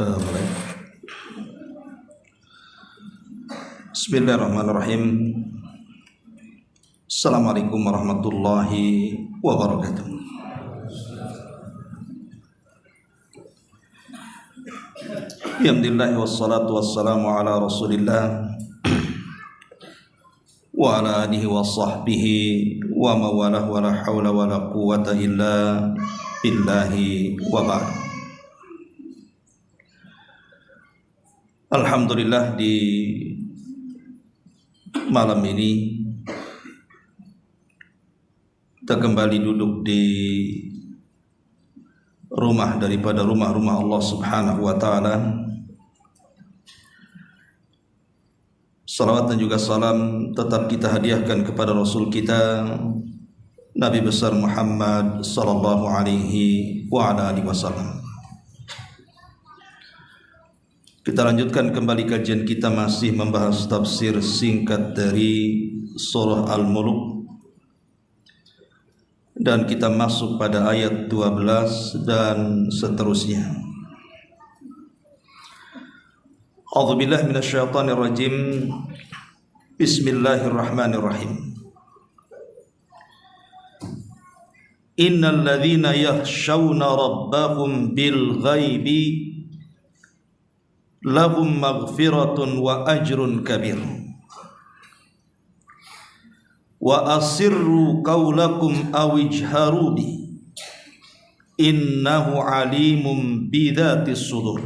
Mulai. Bismillahirrahmanirrahim. Assalamualaikum warahmatullahi wabarakatuh. Alhamdulillah wassalatu wassalamu ala Rasulillah wa ala alihi wa sahbihi wa mawalah wa la hawla wa la quwwata illa billahi wa ba'd. Alhamdulillah, di malam ini kita kembali duduk di rumah daripada rumah-rumah Allah Subhanahu wa ta'ala. Salawat dan juga salam tetap kita hadiahkan kepada Rasul kita Nabi besar Muhammad sallallahu alaihi wa ala alihi wasallam. Kita lanjutkan kembali kajian kita, masih membahas tafsir singkat dari surah Al-Mulk, dan kita masuk pada ayat 12 dan seterusnya. A'udzubillahi minasyaitonirrajim. Bismillahirrahmanirrahim. Innal ladzina yakhshawna rabbahum bil ghaibi lahum maghfiratun wa ajrun kabir. Wa asirru qawlakum aw ijharu bi innahu alimun bidzatis sudur.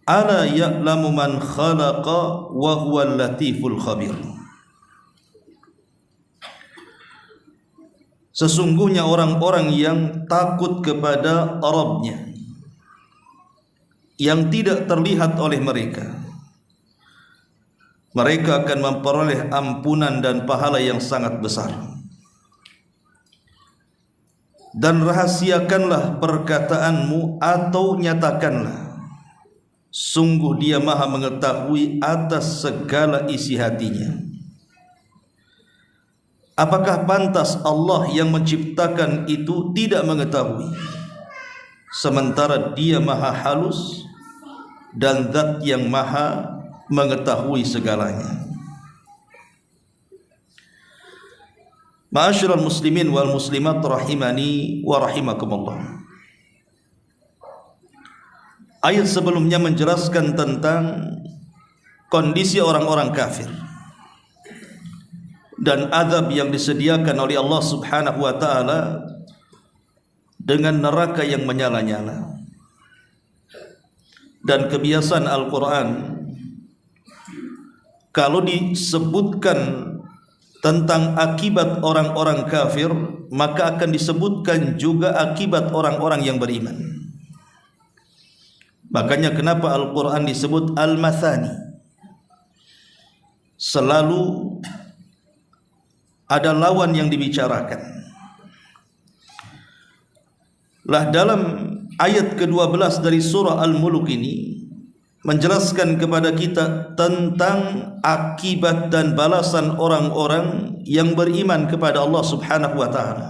Ala ya'lamu man khalaqa wa huwal latiful khabir. Sesungguhnya orang-orang yang takut kepada Rabb-nya, yang tidak terlihat oleh mereka, mereka akan memperoleh ampunan dan pahala yang sangat besar. Dan rahasiakanlah perkataanmu atau nyatakanlah, sungguh Dia Maha mengetahui atas segala isi hatinya. Apakah pantas Allah yang menciptakan itu tidak mengetahui, sementara Dia Maha halus dan Zat yang Maha mengetahui segalanya. Ma'asyiral muslimin wal muslimat rahimani wa rahimakumullah. Ayat sebelumnya menjelaskan tentang kondisi orang-orang kafir dan azab yang disediakan oleh Allah Subhanahu wa ta'ala dengan neraka yang menyala-nyala. Dan kebiasaan Al-Quran, kalau disebutkan tentang akibat orang-orang kafir, maka akan disebutkan juga akibat orang-orang yang beriman. Makanya kenapa Al-Quran disebut Al-Mathani, selalu ada lawan yang dibicarakan. Lah dalam ayat ke-12 dari surah Al-Mulk ini menjelaskan kepada kita tentang akibat dan balasan orang-orang yang beriman kepada Allah Subhanahu wa ta'ala.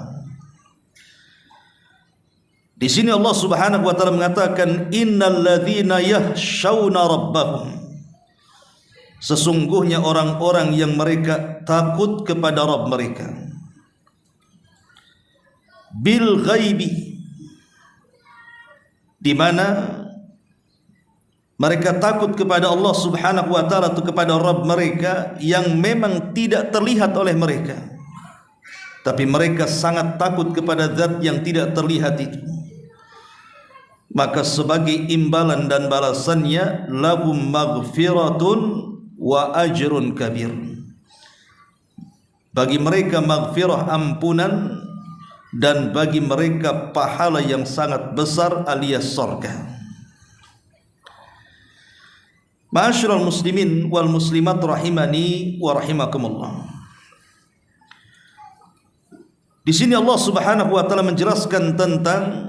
Di sini Allah Subhanahu wa ta'ala mengatakan innal ladzina yakhshawna rabbahum, sesungguhnya orang-orang yang mereka takut kepada Rabb mereka, bil ghaibi, di mana mereka takut kepada Allah Subhanahu wa ta'ala atau kepada Rabb mereka yang memang tidak terlihat oleh mereka, tapi mereka sangat takut kepada zat yang tidak terlihat itu. Maka sebagai imbalan dan balasannya, lahum maghfiratun wa ajrun kabir, bagi mereka maghfirah, ampunan, dan bagi mereka pahala yang sangat besar alias surga. Ma'asyiral muslimin wal muslimat rahimani wa rahimakumullah. Di sini Allah Subhanahu wa ta'ala menjelaskan tentang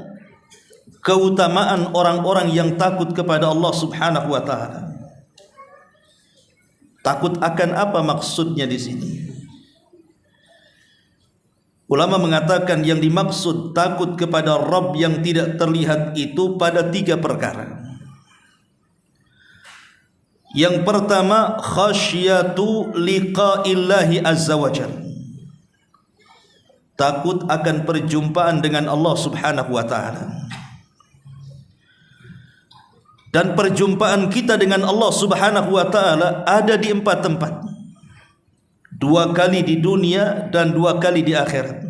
keutamaan orang-orang yang takut kepada Allah Subhanahu wa ta'ala. Takut akan apa maksudnya di sini? Ulama mengatakan yang dimaksud takut kepada Rabb yang tidak terlihat itu pada 3 perkara. Yang pertama, khasyatu liqa'illahi azza wa jalla. Takut akan perjumpaan dengan Allah Subhanahu wa taala. Dan perjumpaan kita dengan Allah Subhanahu wa taala ada di 4 tempat. 2 kali di dunia dan 2 kali di akhirat.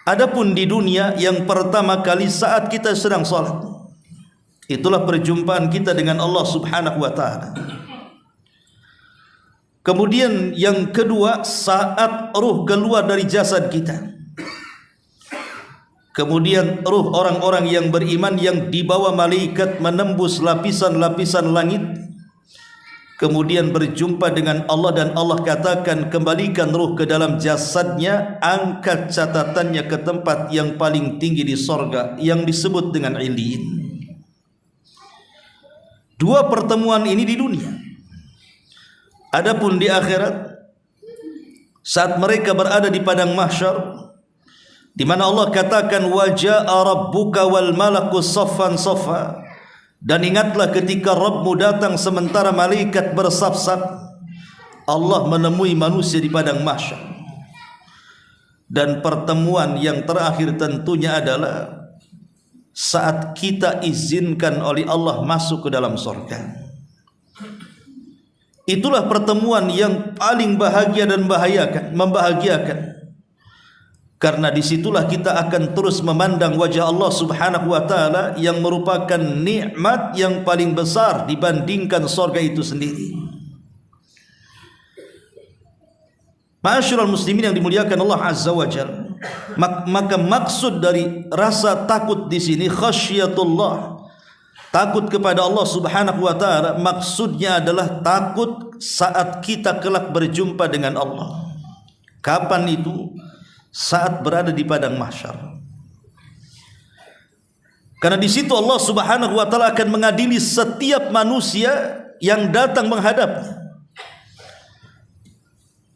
Adapun di dunia, yang pertama kali saat kita sedang salat. Itulah perjumpaan kita dengan Allah Subhanahu wa taala. Kemudian yang kedua, saat ruh keluar dari jasad kita. Kemudian ruh orang-orang yang beriman yang dibawa malaikat menembus lapisan-lapisan langit, kemudian berjumpa dengan Allah, dan Allah katakan kembalikan ruh ke dalam jasadnya, angkat catatannya ke tempat yang paling tinggi di sorga yang disebut dengan Iliyin. 2 pertemuan ini di dunia. Adapun di akhirat, saat mereka berada di padang mahsyar, di mana Allah katakan waja'a rabbuka wal malaku saffan saffa, dan ingatlah ketika Rabbmu datang sementara malaikat bersaf-saf. Allah menemui manusia di padang mahsyar. Dan pertemuan yang terakhir tentunya adalah saat kita izinkan oleh Allah masuk ke dalam surga. Itulah pertemuan yang paling bahagia dan membahagiakan. Karena disitulah kita akan terus memandang wajah Allah Subhanahu wa taala yang merupakan nikmat yang paling besar dibandingkan surga itu sendiri. Ma'asyiral muslimin yang dimuliakan Allah Azza wa Jalla, maka maksud dari rasa takut di sini khasyatullah, takut kepada Allah Subhanahu wa taala, maksudnya adalah takut saat kita kelak berjumpa dengan Allah. Kapan itu? Saat berada di padang mahsyar. Karena di situ Allah Subhanahu wa taala akan mengadili setiap manusia yang datang menghadapnya.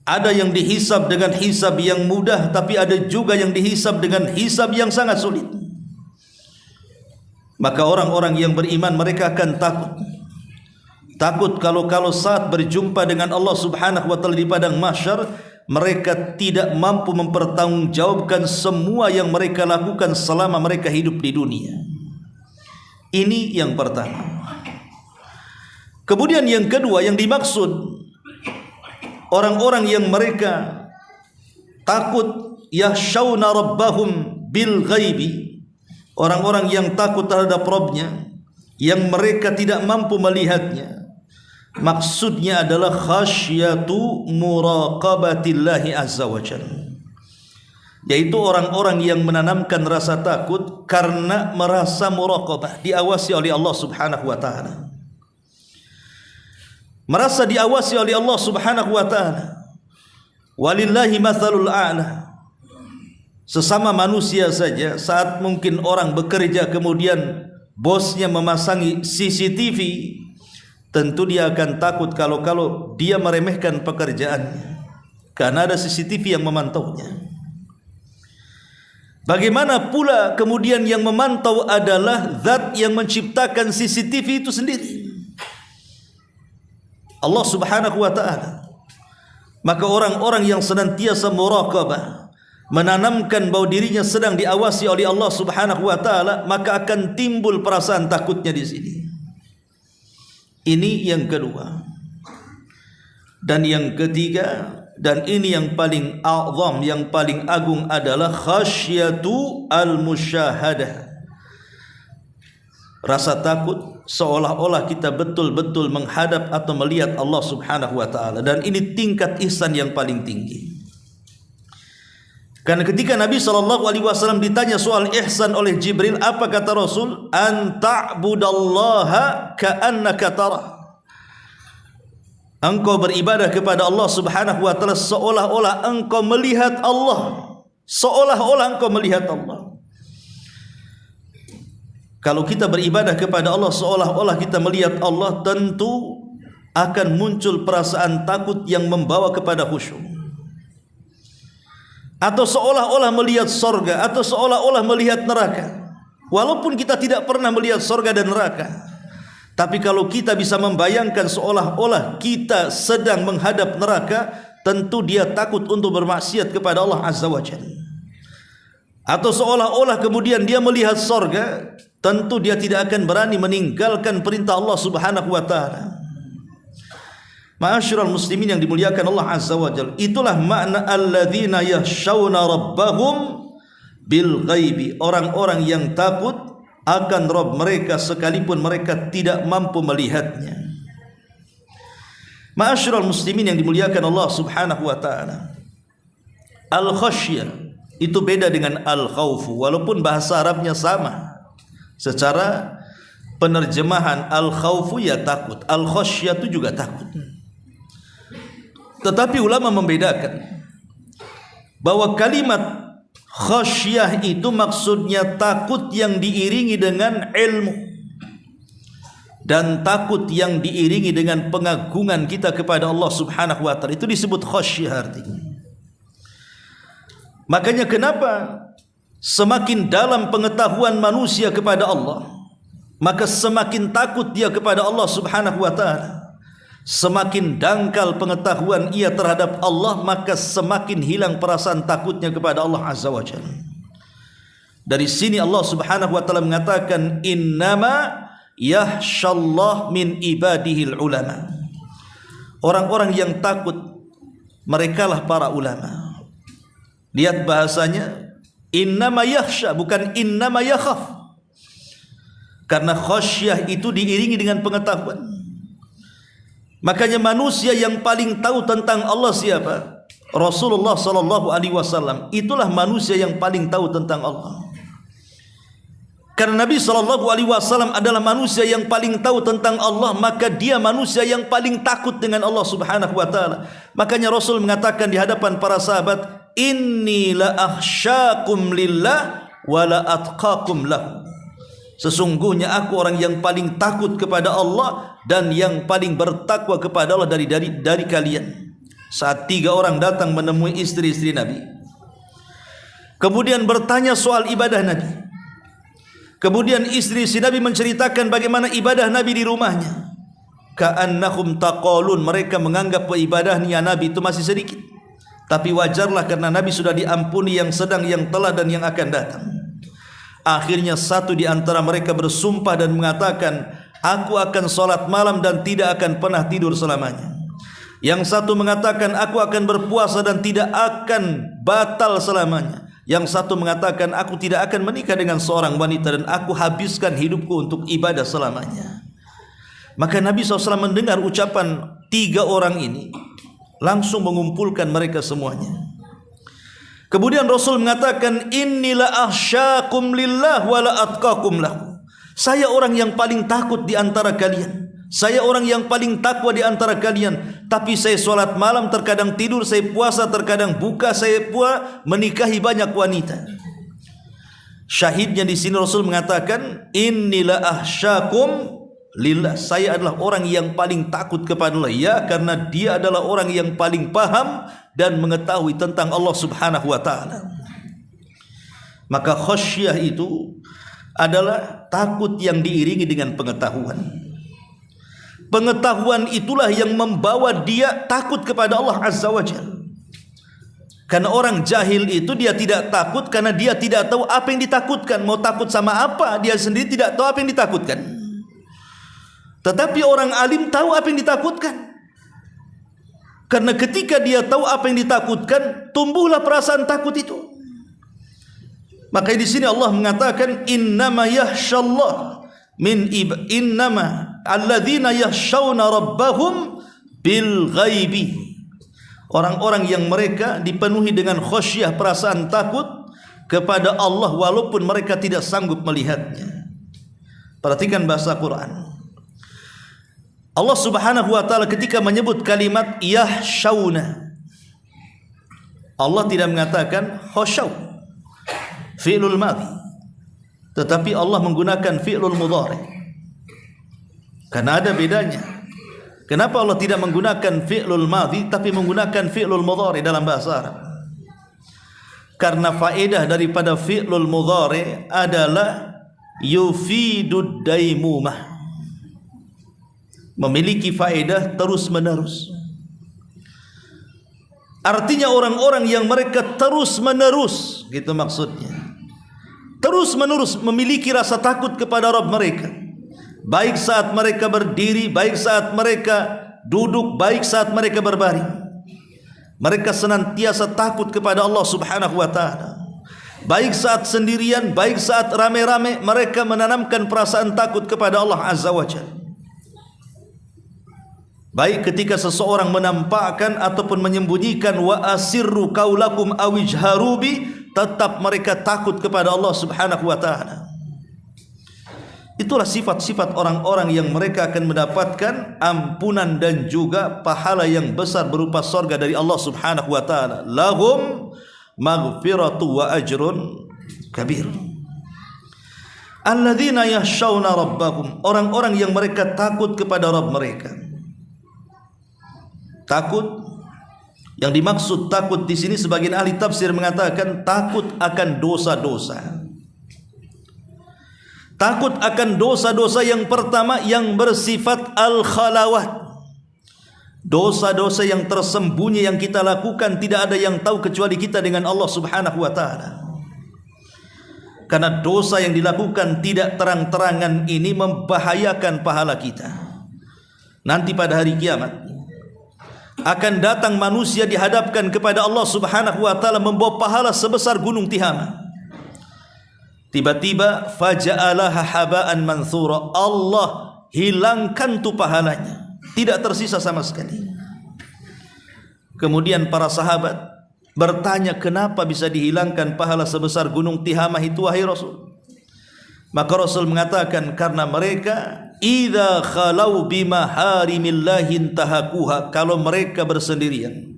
Ada yang dihisab dengan hisab yang mudah, tapi ada juga yang dihisab dengan hisab yang sangat sulit. Maka orang-orang yang beriman mereka akan takut. Takut kalau saat berjumpa dengan Allah Subhanahu wa taala di padang mahsyar, mereka tidak mampu mempertanggungjawabkan semua yang mereka lakukan selama mereka hidup di dunia. Ini yang pertama. Kemudian yang kedua, yang dimaksud orang-orang yang mereka takut yakhshawna rabbahum bil ghaibi, orang-orang yang takut terhadap Rabbnya yang mereka tidak mampu melihatnya. Maksudnya adalah khasyatu muraqabatillahi azza wa jalla, yaitu orang-orang yang menanamkan rasa takut karena merasa muraqabah, diawasi oleh Allah Subhanahu wa taala. Merasa diawasi oleh Allah Subhanahu wa taala. Walillahi mathalul a'la. Sesama manusia saja, saat mungkin orang bekerja kemudian bosnya memasangi CCTV, tentu dia akan takut kalau dia meremehkan pekerjaannya, karena ada CCTV yang memantaunya. Bagaimana pula kemudian yang memantau adalah zat yang menciptakan CCTV itu sendiri, Allah Subhanahu wa taala. Maka orang-orang yang senantiasa muraqabah, menanamkan bahwa dirinya sedang diawasi oleh Allah Subhanahu wa taala, maka akan timbul perasaan takutnya di sini. Ini yang kedua. Dan yang ketiga, dan ini yang paling a'zam, yang paling agung adalah khasyatu al-musyahadah. Rasa takut seolah-olah kita betul-betul menghadap atau melihat Allah Subhanahu wa taala, dan ini tingkat ihsan yang paling tinggi. Karena ketika Nabi SAW ditanya soal ihsan oleh Jibril, apa kata Rasul? An ta'budallaha ka'annaka tarah. Engkau beribadah kepada Allah Subhanahu wa taala seolah-olah engkau melihat Allah. Seolah-olah engkau melihat Allah. Kalau kita beribadah kepada Allah seolah-olah kita melihat Allah, tentu akan muncul perasaan takut yang membawa kepada khusyuk. atau seolah-olah melihat sorga, atau seolah-olah melihat neraka. Walaupun kita tidak pernah melihat sorga dan neraka, tapi kalau kita bisa membayangkan seolah-olah kita sedang menghadap neraka, tentu dia takut untuk bermaksiat kepada Allah Azza wa Jalla. Atau seolah-olah kemudian dia melihat sorga, tentu dia tidak akan berani meninggalkan perintah Allah Subhanahu wa ta'ala. Ma'asyiral muslimin yang dimuliakan Allah Azza wa Jalla, itulah makna alladzina yakhshawna rabbahum bil ghaibi, orang-orang yang takut akan Rabb mereka sekalipun mereka tidak mampu melihatnya. Ma'asyiral muslimin yang dimuliakan Allah Subhanahu wa ta'ala, al-khasyah itu beda dengan al-khawfu, walaupun bahasa Arabnya sama. Secara penerjemahan al-khawfu ya takut, al-khasyah itu juga takut. Tetapi ulama membedakan bahwa kalimat khasyah itu maksudnya takut yang diiringi dengan ilmu, dan takut yang diiringi dengan pengagungan kita kepada Allah Subhanahu wa ta'ala, itu disebut khasyah artinya. Makanya kenapa semakin dalam pengetahuan manusia kepada Allah, maka semakin takut dia kepada Allah Subhanahu wa ta'ala. Semakin dangkal pengetahuan ia terhadap Allah, maka semakin hilang perasaan takutnya kepada Allah Azza wa Jalla. Dari sini Allah Subhanahu wa ta'ala mengatakan, innama yakhshallah min ibadihil ulama. Orang-orang yang takut merekalah para ulama. Lihat bahasanya, innama yakhsha, bukan innama yakhaf. Karena khasyah itu diiringi dengan pengetahuan. Makanya manusia yang paling tahu tentang Allah siapa? Rasulullah sallallahu alaihi wasallam. Itulah manusia yang paling tahu tentang Allah. Karena Nabi sallallahu alaihi wasallam adalah manusia yang paling tahu tentang Allah, maka dia manusia yang paling takut dengan Allah Subhanahu wa taala. Makanya Rasul mengatakan di hadapan para sahabat, inni la akhsyakum lillah wa la atqakum lahu. Sesungguhnya aku orang yang paling takut kepada Allah dan yang paling bertakwa kepada Allah dari kalian. Saat 3 orang datang menemui istri-istri Nabi, kemudian bertanya soal ibadah Nabi. Kemudian istri-istri Nabi menceritakan bagaimana ibadah Nabi di rumahnya. Ka'annahum taqalun, mereka menganggap ibadahnya Nabi itu masih sedikit. Tapi wajarlah karena Nabi sudah diampuni yang sedang, yang telah, dan yang akan datang. Akhirnya satu di antara mereka bersumpah dan mengatakan, aku akan sholat malam dan tidak akan pernah tidur selamanya. Yang satu mengatakan, aku akan berpuasa dan tidak akan batal selamanya. Yang satu mengatakan, aku tidak akan menikah dengan seorang wanita dan aku habiskan hidupku untuk ibadah selamanya. Maka Nabi SAW mendengar ucapan 3 orang ini, langsung mengumpulkan mereka semuanya. Kemudian Rasul mengatakan, innila akhsyakum lillah wa la atqakum lahu. Saya orang yang paling takut di antara kalian. Saya orang yang paling takwa di antara kalian. Tapi saya sholat malam, terkadang tidur, saya puasa, terkadang buka, saya pula menikahi banyak wanita. Syahidnya di sini Rasul mengatakan, innila akhsyakum lillah. Saya adalah orang yang paling takut kepada Allah. Ya, karena dia adalah orang yang paling paham dan mengetahui tentang Allah Subhanahu wa ta'ala. Maka khasyah itu adalah takut yang diiringi dengan pengetahuan. Pengetahuan itulah yang membawa dia takut kepada Allah Azza wa Jalla. Karena orang jahil itu dia tidak takut karena dia tidak tahu apa yang ditakutkan. Mau takut sama apa, dia sendiri tidak tahu apa yang ditakutkan. Tetapi orang alim tahu apa yang ditakutkan. Karena ketika dia tahu apa yang ditakutkan, tumbuhlah perasaan takut itu. Maka di sini Allah mengatakan, innama yakhshallah min innama alladzina yakhshawna rabbahum bil ghaibi. Orang-orang yang mereka dipenuhi dengan khasyah, perasaan takut kepada Allah walaupun mereka tidak sanggup melihatnya. Perhatikan bahasa Quran. Allah Subhanahu wa ta'ala ketika menyebut kalimat yakhshawna, Allah tidak mengatakan khasyaw, fi'lul madhi, tetapi Allah menggunakan fi'lul mudhari. Karena ada bedanya. Kenapa Allah tidak menggunakan fi'lul madhi tapi menggunakan fi'lul mudhari dalam bahasa Arab? Karena faedah daripada fi'lul mudhari adalah yufidud daimumah, memiliki faedah terus menerus. Artinya orang-orang yang mereka terus menerus, gitu maksudnya, terus menerus memiliki rasa takut kepada Rabb mereka, baik saat mereka berdiri, baik saat mereka duduk, baik saat mereka berbaring. Mereka senantiasa takut kepada Allah Subhanahu wa ta'ala. Baik saat sendirian, baik saat rame-rame, mereka menanamkan perasaan takut kepada Allah Azza wa Jalla. Baik ketika seseorang menampakkan ataupun menyembunyikan, wa asirru qaulakum awijharu bi, tetap mereka takut kepada Allah Subhanahu wa ta'ala. Itulah sifat-sifat orang-orang yang mereka akan mendapatkan ampunan dan juga pahala yang besar berupa surga dari Allah Subhanahu wa ta'ala. Lahum maghfiratu wa ajrun kabir. Alladzina yakhshawna rabbahum, orang-orang yang mereka takut kepada Rabb mereka. Takut, yang dimaksud takut di sini sebagian ahli tafsir mengatakan takut akan dosa-dosa. Takut akan dosa-dosa yang pertama yang bersifat al-khalawat, dosa-dosa yang tersembunyi yang kita lakukan tidak ada yang tahu kecuali kita dengan Allah Subhanahu wa ta'ala. Karena dosa yang dilakukan tidak terang-terangan ini membahayakan pahala kita. Nanti pada hari kiamat akan datang manusia dihadapkan kepada Allah Subhanahu wa ta'ala membawa pahala sebesar gunung Tihama. Tiba-tiba faja'alaha haba'an manthura, Allah hilangkan tu pahalanya, tidak tersisa sama sekali. Kemudian para sahabat bertanya, kenapa bisa dihilangkan pahala sebesar gunung Tihamah itu wahai Rasul? Maka Rasul mengatakan, karena mereka idza khalau bimaharimillahi intahakuha, kalau mereka bersendirian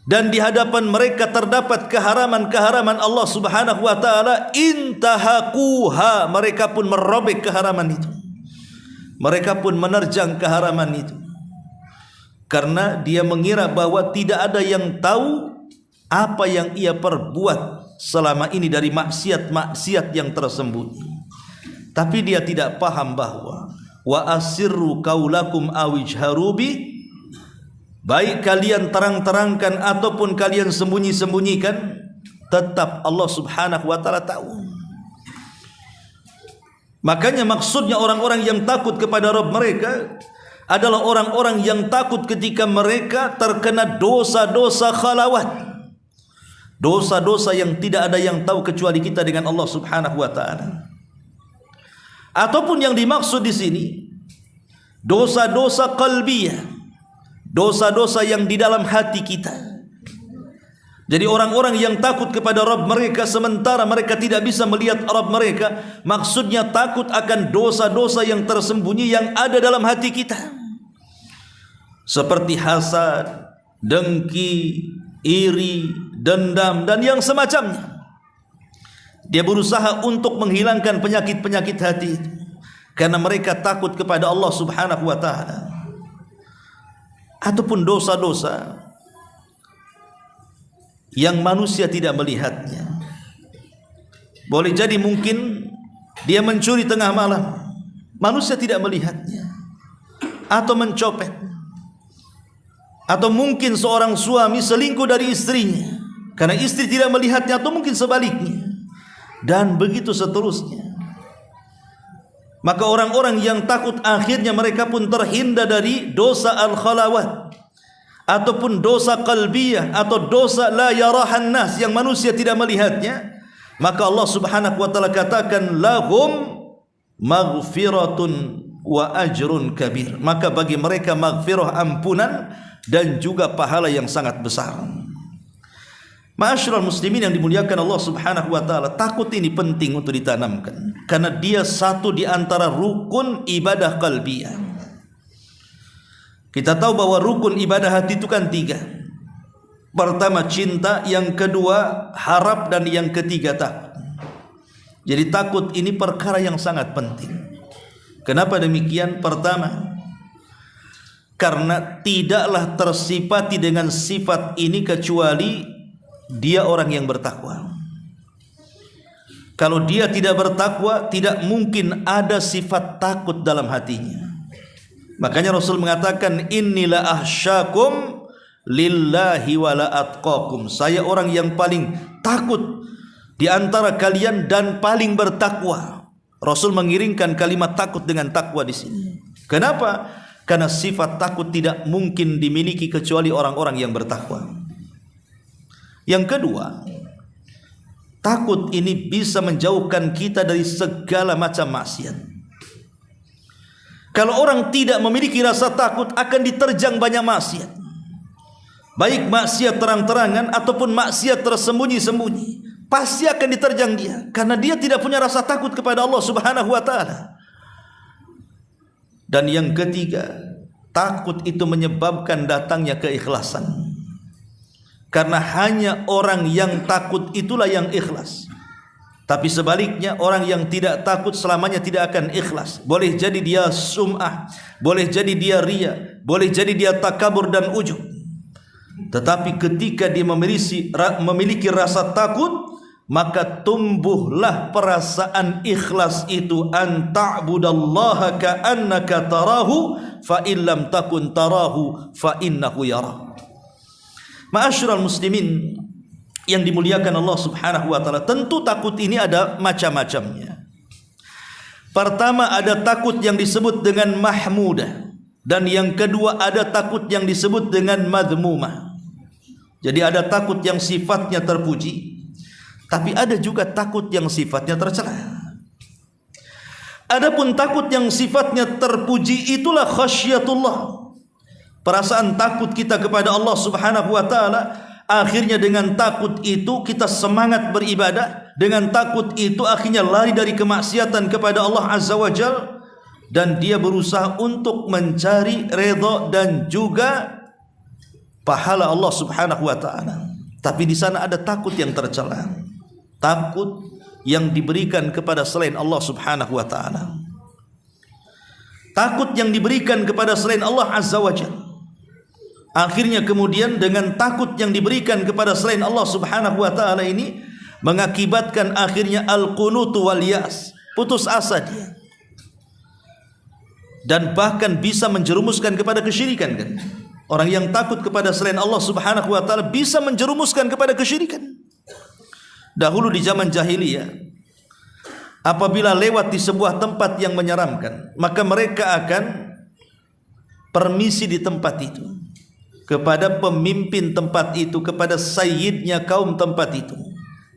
dan di hadapan mereka terdapat keharaman-keharaman Allah Subhanahu wa ta'ala, intahakuha, mereka pun merobek keharaman itu, mereka pun menerjang keharaman itu, karena dia mengira bahwa tidak ada yang tahu apa yang ia perbuat selama ini dari maksiat-maksiat yang tersembunyi. Tapi dia tidak paham bahwa wa asirru qaulakum awijharu bi, baik kalian terang-terangkan ataupun kalian sembunyi-sembunyikan, tetap Allah Subhanahu wa ta'ala tahu. Makanya maksudnya orang-orang yang takut kepada Rabb mereka adalah orang-orang yang takut ketika mereka terkena dosa-dosa khalawat, dosa-dosa yang tidak ada yang tahu kecuali kita dengan Allah Subhanahu wa ta'ala. Ataupun yang dimaksud di sini dosa-dosa qalbiyah, dosa-dosa yang di dalam hati kita. Jadi orang-orang yang takut kepada Rabb mereka sementara mereka tidak bisa melihat Rabb mereka, maksudnya takut akan dosa-dosa yang tersembunyi yang ada dalam hati kita, seperti hasad, dengki, iri, dendam, dan yang semacamnya. Dia berusaha untuk menghilangkan penyakit-penyakit hati itu karena mereka takut kepada Allah Subhanahu wa ta'ala. Ataupun dosa-dosa yang manusia tidak melihatnya. Boleh jadi mungkin dia mencuri tengah malam, manusia tidak melihatnya, atau mencopet, atau mungkin seorang suami selingkuh dari istrinya karena istri tidak melihatnya, atau mungkin sebaliknya, dan begitu seterusnya. Maka orang-orang yang takut akhirnya mereka pun terhindar dari dosa al-khalawat ataupun dosa qalbiyah atau dosa la yarahan nas yang manusia tidak melihatnya. Maka Allah Subhanahu wa ta'ala katakan lahum maghfiratun wa ajrun kabir, maka bagi mereka maghfirah, ampunan, dan juga pahala yang sangat besar. Ma'asyiral muslimin yang dimuliakan Allah Subhanahu wa ta'ala, takut ini penting untuk ditanamkan karena dia satu di antara rukun ibadah qalbiyah. Kita tahu bahwa rukun ibadah hati itu kan 3. Pertama cinta, yang kedua harap, dan yang ketiga takut. Jadi takut ini perkara yang sangat penting. Kenapa demikian? Pertama, karena tidaklah tersifati dengan sifat ini kecuali dia orang yang bertakwa. Kalau dia tidak bertakwa, tidak mungkin ada sifat takut dalam hatinya. Makanya Rasul mengatakan, innila ahsyakum lillahi wala atqakum. Saya orang yang paling takut di antara kalian dan paling bertakwa. Rasul mengiringkan kalimat takut dengan takwa di sini. Kenapa? Karena sifat takut tidak mungkin dimiliki kecuali orang-orang yang bertakwa. Yang kedua, takut ini bisa menjauhkan kita dari segala macam maksiat. Kalau orang tidak memiliki rasa takut, akan diterjang banyak maksiat. Baik maksiat terang-terangan ataupun maksiat tersembunyi-sembunyi, pasti akan diterjang dia, karena dia tidak punya rasa takut kepada Allah Subhanahu wa taala. Dan yang ketiga, takut itu menyebabkan datangnya keikhlasan. Karena hanya orang yang takut itulah yang ikhlas. Tapi sebaliknya, orang yang tidak takut selamanya tidak akan ikhlas. Boleh jadi dia sum'ah, boleh jadi dia riya, boleh jadi dia takabur dan ujub. Tetapi ketika dia memiliki rasa takut, maka tumbuhlah perasaan ikhlas itu. An ta'budallaha ka'annaka tarahu fa illam takun tarahu fa innahu yara. Ma'asyiral muslimin yang dimuliakan Allah Subhanahu wa taala, tentu takut ini ada macam-macamnya. Pertama, ada takut yang disebut dengan mahmudah, dan yang kedua ada takut yang disebut dengan madhmumah. Jadi ada takut yang sifatnya terpuji, tapi ada juga takut yang sifatnya tercela. Adapun takut yang sifatnya terpuji itulah khasyatullah. Perasaan takut kita kepada Allah Subhanahu wa taala. Akhirnya dengan takut itu kita semangat beribadah. Dengan takut itu akhirnya lari dari kemaksiatan kepada Allah Azza wa Jal. Dan dia berusaha untuk mencari redha dan juga pahala Allah Subhanahu wa ta'ala. Tapi di sana ada takut yang tercela, takut yang diberikan kepada selain Allah Subhanahu wa ta'ala, takut yang diberikan kepada selain Allah Azza wa Jal. Akhirnya kemudian dengan takut yang diberikan kepada selain Allah Subhanahu wa taala ini mengakibatkan akhirnya al-qunut wal yas, putus asa dia. Dan bahkan bisa menjerumuskan kepada kesyirikan kan. Orang yang takut kepada selain Allah Subhanahu wa taala bisa menjerumuskan kepada kesyirikan. Dahulu di zaman jahiliyah, apabila lewat di sebuah tempat yang menyeramkan, maka mereka akan permisi di tempat itu kepada pemimpin tempat itu, kepada sayyidnya kaum tempat itu.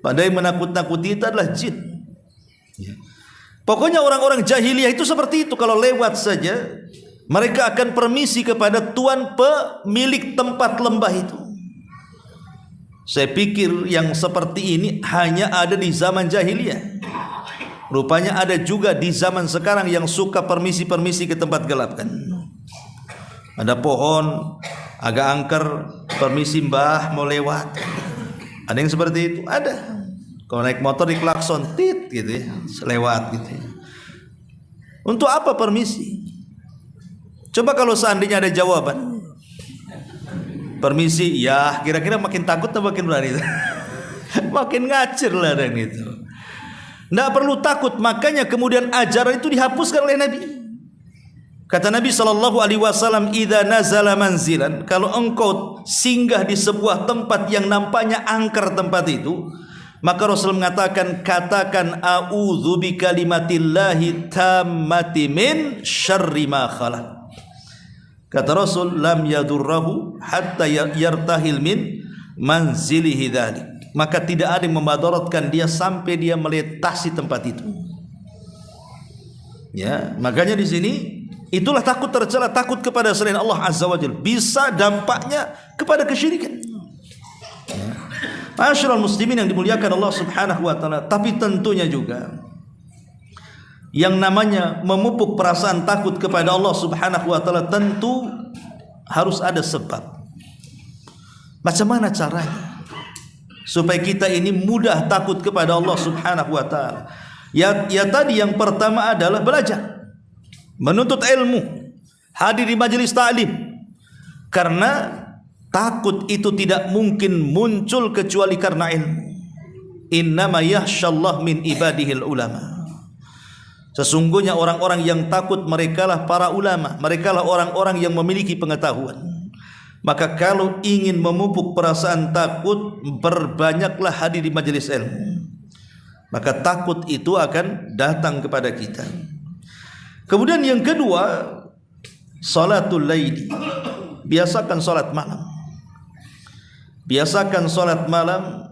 Padahal menakut-nakuti itu adalah jin. Pokoknya orang-orang jahiliyah itu seperti itu. Kalau lewat saja, mereka akan permisi kepada tuan pemilik tempat lembah itu. Saya pikir yang seperti ini hanya ada di zaman jahiliyah. Rupanya ada juga di zaman sekarang yang suka permisi-permisi ke tempat gelap kan. Ada pohon agak angker, permisi mbah mau lewat. Ada yang seperti itu, ada. Kalau naik motor di klakson, tit gitu ya, lewat gitu ya. Untuk apa permisi? Coba kalau seandainya ada jawaban, permisi, ya kira-kira makin takut atau makin berani? Makin ngacir lah dan itu. Nggak perlu takut, makanya kemudian ajaran itu dihapuskan oleh Nabi. Kata Nabi SAW, idza nazala manzilan, kalau engkau singgah di sebuah tempat yang nampaknya angker tempat itu, maka Rasul mengatakan, katakan a'udzu bikalimatillahi tammati min syarri ma khalaq. Kata Rasul, lam yadurrahu hatta yartahil min manzilihi dzalik. Maka tidak ada yang memadaratkan dia sampai dia melintasi tempat itu. Ya, makanya di sini itulah takut tercela, takut kepada selain Allah Azza wa Jalla. Bisa dampaknya kepada kesyirikan. Ya. Ma'asyiral muslimin yang dimuliakan Allah Subhanahu wa taala, tapi tentunya juga yang namanya memupuk perasaan takut kepada Allah Subhanahu wa taala tentu harus ada sebab. Macam mana caranya supaya kita ini mudah takut kepada Allah Subhanahu wa taala? Ya tadi yang pertama adalah belajar, menuntut ilmu, hadir di majelis ta'lim. Karena takut itu tidak mungkin muncul kecuali karena ilmu. Innama yakhshallah min ibadihil ulama. Sesungguhnya orang-orang yang takut merekalah para ulama, merekalah orang-orang yang memiliki pengetahuan. Maka kalau ingin memupuk perasaan takut, berbanyaklah hadir di majelis ilmu. Maka takut itu akan datang kepada kita. Kemudian yang kedua, salatul laili. Biasakan salat malam. Biasakan salat malam.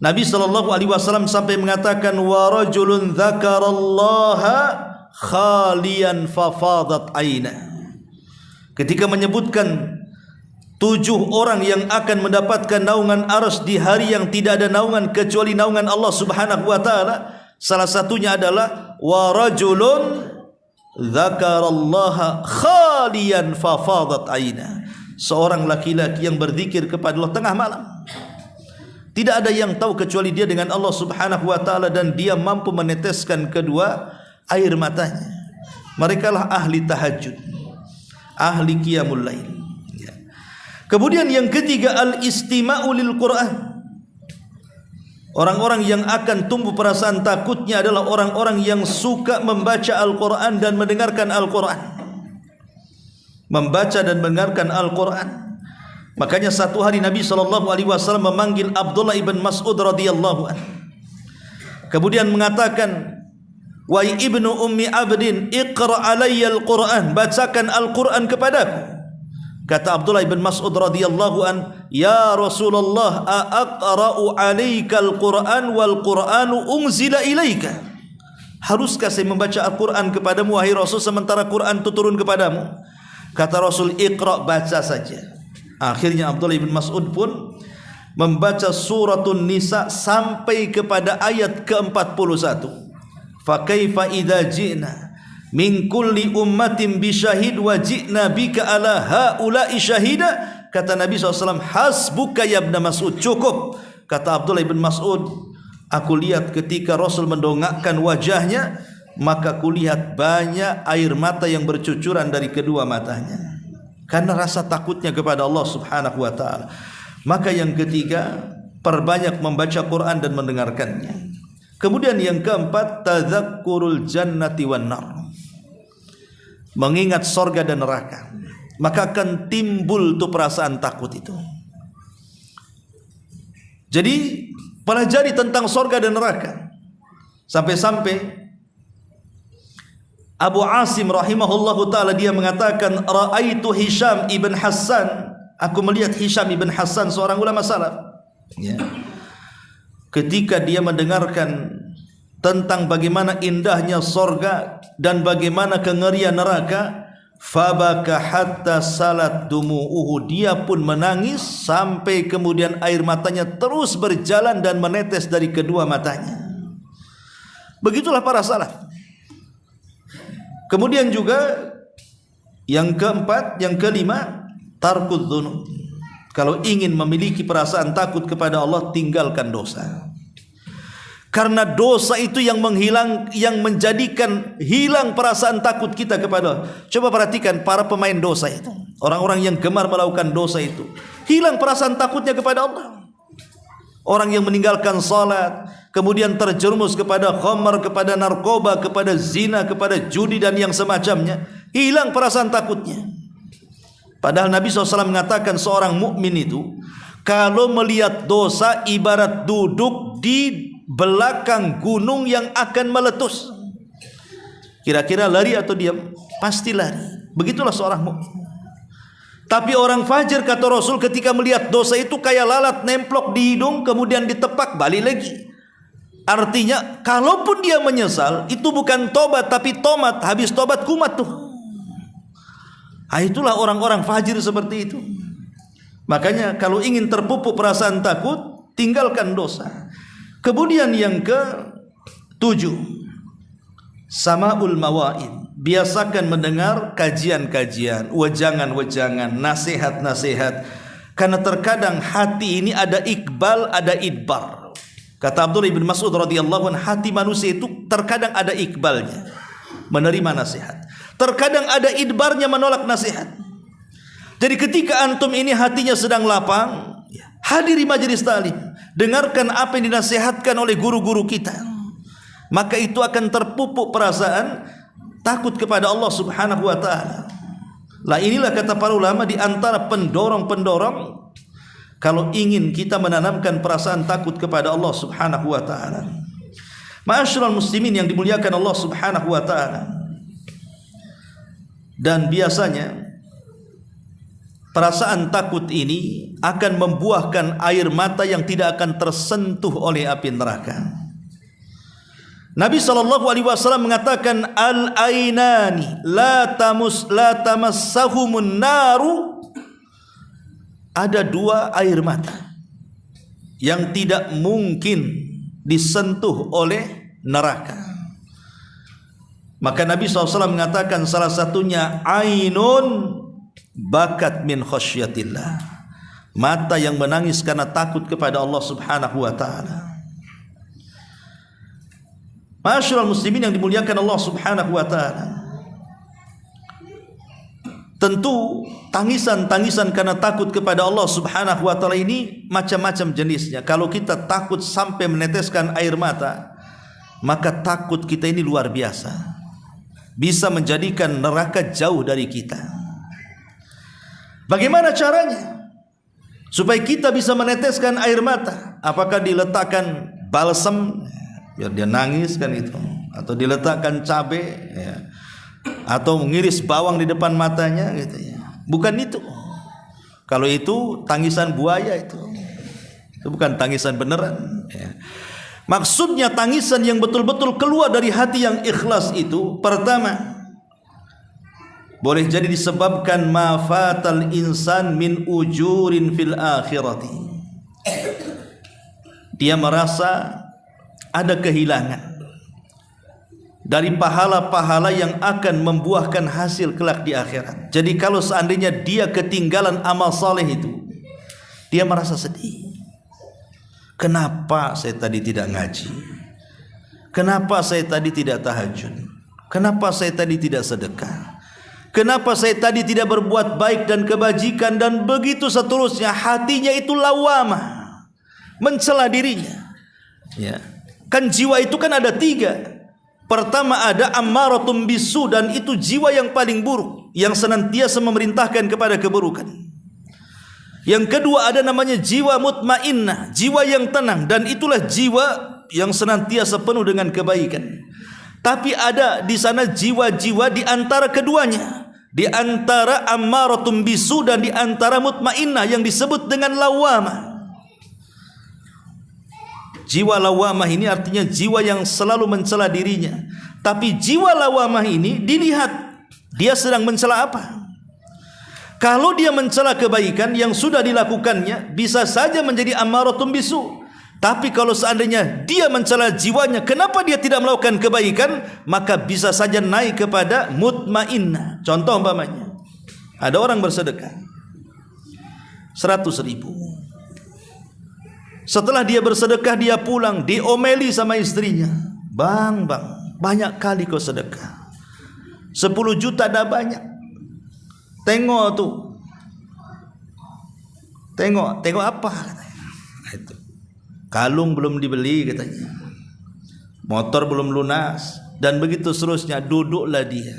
Nabi SAW sampai mengatakan, wa rajulun dzakarallaha khalian fafadat aina. Ketika menyebutkan 7 orang yang akan mendapatkan naungan arsy di hari yang tidak ada naungan kecuali naungan Allah Subhanahu wa taala, salah satunya adalah wa rajulun dzakarallaha khalian fafadat aina. Seorang laki-laki yang berzikir kepada Allah tengah malam. Tidak ada yang tahu kecuali dia dengan Allah Subhanahu wa taala, dan dia mampu meneteskan kedua air matanya. Merekalah ahli tahajud, ahli qiyamul lail. Kemudian yang ketiga, al-istima'u lil Qur'an. Orang-orang yang akan tumbuh perasaan takutnya adalah orang-orang yang suka membaca Al-Quran dan mendengarkan Al-Quran. Membaca dan mendengarkan Al-Quran. Makanya satu hari Nabi SAW memanggil Abdullah ibn Mas'ud radhiyallahu anhu. Kemudian mengatakan, wa ibnu ummi abdin iqra alayya al-Quran, bacakan Al-Quran kepadaku. Kata Abdullah ibn Mas'ud radhiyallahu an, ya Rasulullah, aqra'u alayka al-Quran wal Quranu unzila ilaika. Haruskah saya membaca Al-Quran kepadamu wahai Rasul, sementara Quran itu turun kepadamu? Kata Rasul, iqra, baca saja. Akhirnya Abdullah ibn Mas'ud pun membaca suratun Nisa sampai kepada ayat ke-41. Fa kaifa idza ji'na min kulli ummatin bi syahid wa ji'na bika ala haula'i syahida. Kata Nabi SAW, hasbuka ya ibn Mas'ud, cukup. Kata Abdullah ibn Mas'ud, aku lihat ketika Rasul mendongakkan wajahnya, maka kulihat banyak air mata yang bercucuran dari kedua matanya, karena rasa takutnya kepada Allah Subhanahu wa taala. Maka yang ketiga, perbanyak membaca Quran dan mendengarkannya. Kemudian yang keempat, tadzakkurul jannati wan nar. Mengingat sorga dan neraka, maka akan timbul tuh perasaan takut itu. Jadi pelajari tentang sorga dan neraka. Sampai-sampai Abu Asim rahimahullahu ta'ala dia mengatakan, ra'aitu Hisham ibn Hassan, aku melihat Hisham ibn Hassan, seorang ulama salaf, ya. Ketika dia mendengarkan tentang bagaimana indahnya sorga dan bagaimana kengerian neraka, fabaka hatta salat dumu'uhu, dia pun menangis sampai kemudian air matanya terus berjalan dan menetes dari kedua matanya. Begitulah para salaf. Kemudian juga yang keempat, yang kelima, tarkud dzunub. Kalau ingin memiliki perasaan takut kepada Allah, tinggalkan dosa. Karena dosa itu yang menjadikan hilang perasaan takut kita kepada Allah. Coba perhatikan para pemain dosa itu, orang-orang yang gemar melakukan dosa itu, hilang perasaan takutnya kepada Allah. Orang yang meninggalkan salat, kemudian terjerumus kepada khamar, kepada narkoba, kepada zina, kepada judi dan yang semacamnya, hilang perasaan takutnya. Padahal Nabi SAW mengatakan seorang mukmin itu kalau melihat dosa ibarat duduk di belakang gunung yang akan meletus. Kira-kira lari atau diam? Pasti lari. Begitulah seorang mukmin. Tapi orang fajir, kata Rasul, ketika melihat dosa itu kayak lalat nemplok di hidung, kemudian ditepak, balik lagi. Artinya, kalaupun dia menyesal, itu bukan tobat, tapi tomat. Habis tobat, kumat tuh. Nah, itulah orang-orang fajir seperti itu. Makanya, kalau ingin terpupuk perasaan takut, tinggalkan dosa. Kemudian yang ke-7, sama'ul mawa'id. Biasakan mendengar kajian-kajian, wejangan-wejangan, nasihat-nasihat. Karena terkadang hati ini ada iqbal, ada idbar. Kata Abdullah bin Mas'ud radhiyallahu anhu, hati manusia itu terkadang ada iqbalnya, menerima nasihat. Terkadang ada idbarnya, menolak nasihat. Jadi ketika antum ini hatinya sedang lapang, hadiri majelis taklim, dengarkan apa yang dinasihatkan oleh guru-guru kita, maka itu akan terpupuk perasaan takut kepada Allah Subhanahu wa taala. Lah inilah kata para ulama di antara pendorong-pendorong kalau ingin kita menanamkan perasaan takut kepada Allah Subhanahu wa taala. Ma'asyiral muslimin yang dimuliakan Allah Subhanahu wa taala. Dan biasanya perasaan takut ini akan membuahkan air mata yang tidak akan tersentuh oleh api neraka. Nabi SAW mengatakan, al-ainani la tamassahumun naru. Ada dua air mata yang tidak mungkin disentuh oleh neraka. Maka Nabi SAW mengatakan salah satunya ainun bakat min khasyatillah, mata yang menangis karena takut kepada Allah Subhanahu wa taala. Ma'asyiral muslimin yang dimuliakan Allah Subhanahu wa taala. Tentu tangisan-tangisan karena takut kepada Allah Subhanahu wa taala ini macam-macam jenisnya. Kalau kita takut sampai meneteskan air mata, maka takut kita ini luar biasa, bisa menjadikan neraka jauh dari kita. Bagaimana caranya supaya kita bisa meneteskan air mata? Apakah diletakkan balsam biar dia nangis kan itu, atau diletakkan cabai ya, atau mengiris bawang di depan matanya gitu ya? Bukan itu. Kalau itu tangisan buaya, itu bukan tangisan beneran ya. Maksudnya tangisan yang betul-betul keluar dari hati yang ikhlas itu, pertama, boleh jadi disebabkan ma fatal insan min ujurin fil akhirati. Dia merasa ada kehilangan dari pahala-pahala yang akan membuahkan hasil kelak di akhirat. Jadi kalau seandainya dia ketinggalan amal saleh itu, dia merasa sedih. Kenapa saya tadi tidak ngaji? Kenapa saya tadi tidak tahajud? Kenapa saya tadi tidak sedekah? Kenapa saya tadi tidak berbuat baik dan kebajikan, dan begitu seterusnya. Hatinya itu lawamah, mencela dirinya ya. Kan jiwa itu kan ada tiga. Pertama ada ammaratum bisu, dan itu jiwa yang paling buruk, yang senantiasa memerintahkan kepada keburukan. Yang kedua ada namanya jiwa mutmainnah, jiwa yang tenang, dan itulah jiwa yang senantiasa penuh dengan kebaikan. Tapi ada di sana jiwa-jiwa di antara keduanya, di antara ammaratum bisu dan di antara mutmainnah, yang disebut dengan lawamah. Jiwa lawamah ini artinya jiwa yang selalu mencela dirinya. Tapi jiwa lawamah ini dilihat dia sedang mencela apa. Kalau dia mencela kebaikan yang sudah dilakukannya, bisa saja menjadi ammaratum bisu. Tapi kalau seandainya dia mencela jiwanya, kenapa dia tidak melakukan kebaikan, maka bisa saja naik kepada mutmainnah. Contoh umpamanya, ada orang bersedekah 100.000. Setelah dia bersedekah, dia pulang, diomeli sama istrinya. Bang, banyak kali kau sedekah. 10 juta dah banyak. Tengok tuh. Tengok apa katanya. Itu. Kalung belum dibeli katanya. Motor belum lunas, dan begitu seterusnya. Duduklah dia.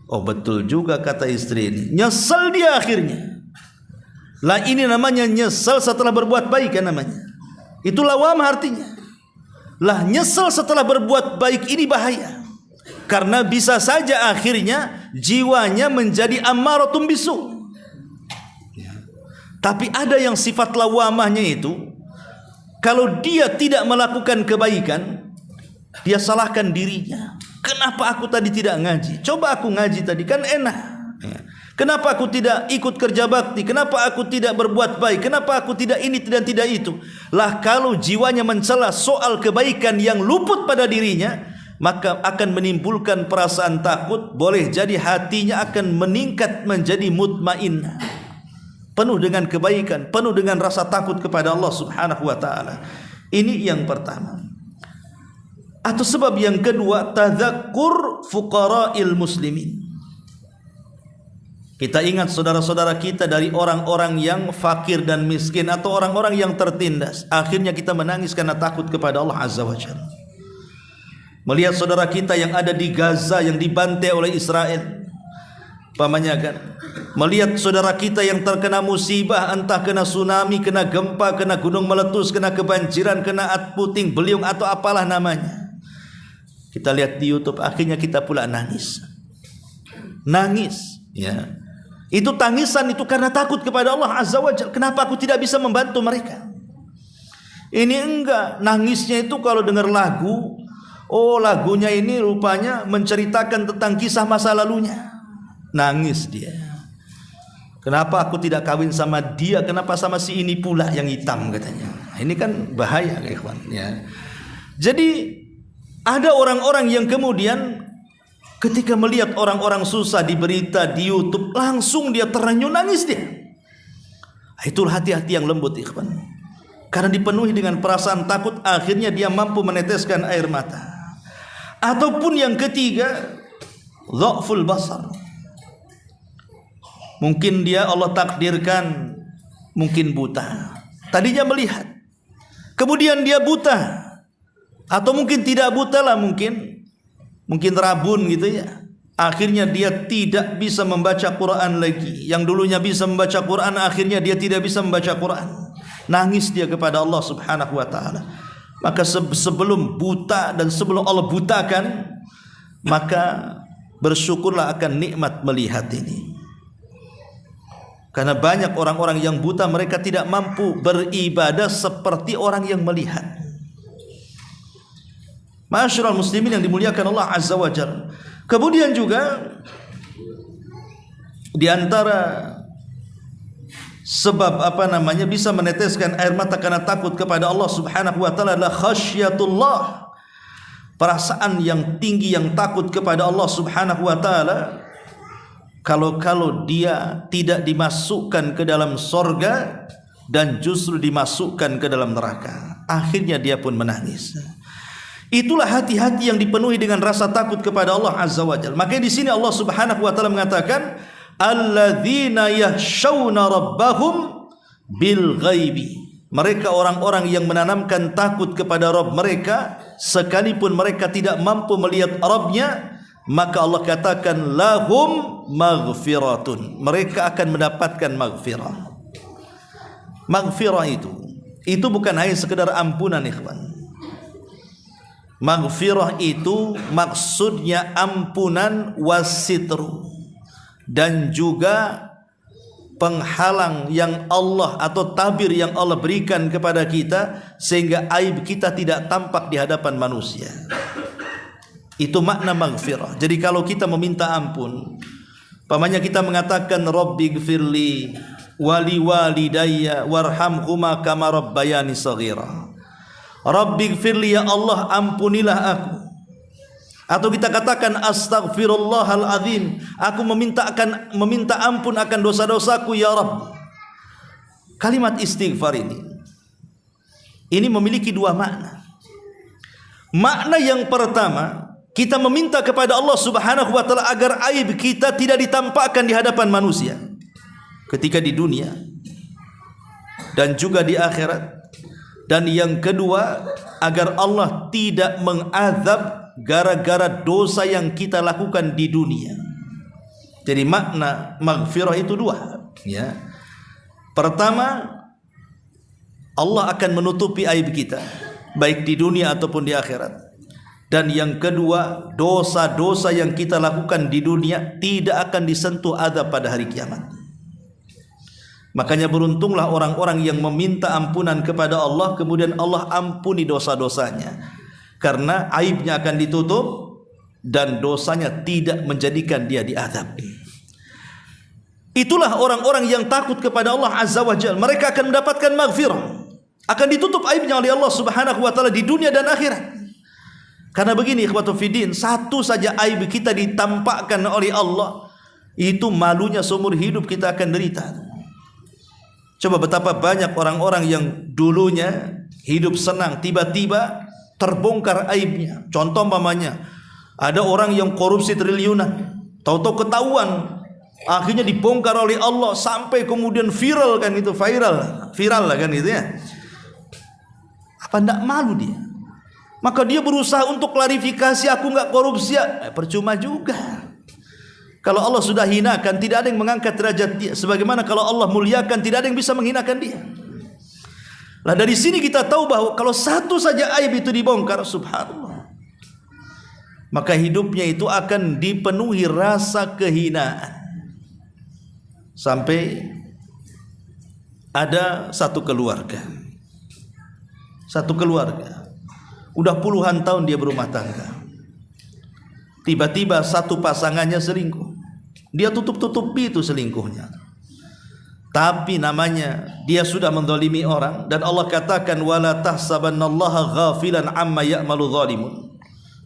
Oh betul juga kata istri ini. Nyesel dia akhirnya. Lah ini namanya nyesel setelah berbuat baik kan namanya. Itu lawamah artinya. Lah nyesel setelah berbuat baik ini bahaya. Karena bisa saja akhirnya jiwanya menjadi ammaratum bisu. Tapi ada yang sifat lawamahnya itu, kalau dia tidak melakukan kebaikan, dia salahkan dirinya. Kenapa aku tadi tidak ngaji? Coba aku ngaji tadi kan enak. Kenapa aku tidak ikut kerja bakti? Kenapa aku tidak berbuat baik? Kenapa aku tidak ini dan tidak itu? Lah kalau jiwanya mencela soal kebaikan yang luput pada dirinya, maka akan menimbulkan perasaan takut. Boleh jadi hatinya akan meningkat menjadi mutmainnah, penuh dengan kebaikan, penuh dengan rasa takut kepada Allah Subhanahu wa taala. Ini yang pertama. Atau sebab yang kedua, tadzakkur fuqara'il muslimin. Kita ingat saudara-saudara kita dari orang-orang yang fakir dan miskin atau orang-orang yang tertindas. Akhirnya kita menangis karena takut kepada Allah Azza wa Jalla. Melihat saudara kita yang ada di Gaza yang dibantai oleh Israel, pamannya kan. Melihat saudara kita yang terkena musibah, entah kena tsunami, kena gempa, kena gunung meletus, kena kebanjiran, kena puting beliung atau apalah namanya. Kita lihat di YouTube, akhirnya kita pula nangis. Nangis, ya. Itu tangisan itu karena takut kepada Allah Azza wa Jalla. Kenapa aku tidak bisa membantu mereka? Ini enggak, nangisnya itu kalau dengar lagu, oh lagunya ini rupanya menceritakan tentang kisah masa lalunya. Nangis dia. Kenapa aku tidak kawin sama dia? Kenapa sama si ini pula yang hitam katanya. Ini kan bahaya kawan ya. Jadi ada orang-orang yang kemudian ketika melihat orang-orang susah di berita di YouTube langsung dia terenyuh nangis dia. Itulah hati-hati yang lembut ikhwan. Karena dipenuhi dengan perasaan takut akhirnya dia mampu meneteskan air mata. Ataupun yang ketiga, dha'ful basar. Mungkin dia Allah takdirkan mungkin buta. Tadinya melihat. Kemudian dia buta. Atau mungkin tidak buta lah mungkin rabun gitu ya. Akhirnya dia tidak bisa membaca Quran lagi. Yang dulunya bisa membaca Quran akhirnya dia tidak bisa membaca Quran. Nangis dia kepada Allah Subhanahu wa taala. Maka sebelum buta dan sebelum Allah butakan, maka bersyukurlah akan nikmat melihat ini. Karena banyak orang-orang yang buta mereka tidak mampu beribadah seperti orang yang melihat. Ma'asyiral muslimin yang dimuliakan Allah Azza wa Jalla. Kemudian juga di antara sebab bisa meneteskan air mata karena takut kepada Allah Subhanahu wa taala adalah khasyatullah. Perasaan yang tinggi yang takut kepada Allah Subhanahu wa taala. Kalau dia tidak dimasukkan ke dalam sorga dan justru dimasukkan ke dalam neraka, akhirnya dia pun menangis. Itulah hati-hati yang dipenuhi dengan rasa takut kepada Allah Azza wa Jalla. Makanya di sini Allah Subhanahu wa taala mengatakan alladzina yakhshawna rabbahum bil ghaibi. Mereka orang-orang yang menanamkan takut kepada Rabb mereka sekalipun mereka tidak mampu melihat Rabbnya, maka Allah katakan lahum maghfiratun. Mereka akan mendapatkan maghfirah. Maghfirah itu bukan hanya sekedar ampunan ikhwan. Maghfirah itu maksudnya ampunan wasitru dan juga penghalang yang Allah atau tabir yang Allah berikan kepada kita sehingga aib kita tidak tampak di hadapan manusia. Itu makna maghfirah. Jadi kalau kita meminta ampun, pamannya kita mengatakan Rabbighfirli wali walidayya warhamhuma kama rabbayani shaghira. Rabbighfirli ya Allah ampunilah aku. Atau kita katakan astaghfirullahal azim, aku meminta ampun akan dosa-dosaku ya Rabb. Kalimat istighfar ini memiliki dua makna. Makna yang pertama, kita meminta kepada Allah Subhanahu wa taala agar aib kita tidak ditampakkan di hadapan manusia ketika di dunia dan juga di akhirat. Dan yang kedua, agar Allah tidak mengazab gara-gara dosa yang kita lakukan di dunia. Jadi makna maghfirah itu dua, ya. Pertama, Allah akan menutupi aib kita baik di dunia ataupun di akhirat. Dan yang kedua, dosa-dosa yang kita lakukan di dunia tidak akan disentuh azab pada hari kiamat. Makanya beruntunglah orang-orang yang meminta ampunan kepada Allah kemudian Allah ampuni dosa-dosanya, karena aibnya akan ditutup dan dosanya tidak menjadikan dia diazab. Itulah orang-orang yang takut kepada Allah Azza wa Jalla. Mereka akan mendapatkan maghfirah, akan ditutup aibnya oleh Allah Subhanahu wa taala di dunia dan akhirat. Karena begini ikhwatu fiddin, satu saja aib kita ditampakkan oleh Allah, itu malunya seumur hidup kita akan derita. Coba betapa banyak orang-orang yang dulunya hidup senang, tiba-tiba terbongkar aibnya. Contoh umpamanya, ada orang yang korupsi triliunan, tahu-tahu ketahuan Akhirnya dibongkar oleh Allah sampai kemudian viral kan itu, viral lah kan itu ya. Apa enggak malu dia? Maka dia berusaha untuk klarifikasi, aku enggak korupsi. Percuma juga. Kalau Allah sudah hinakan, tidak ada yang mengangkat derajat dia. Sebagaimana kalau Allah muliakan, tidak ada yang bisa menghinakan dia. Nah dari sini kita tahu bahwa kalau satu saja aib itu dibongkar, subhanallah, maka hidupnya itu akan dipenuhi rasa kehinaan. Sampai ada satu keluarga udah puluhan tahun dia berumah tangga, tiba-tiba satu pasangannya selingkuh. Dia tutup-tutupi itu selingkuhnya, tapi namanya dia sudah menzalimi orang. Dan Allah katakan, wala tahsabannallaha ghafilan amma ya'malu zalimun.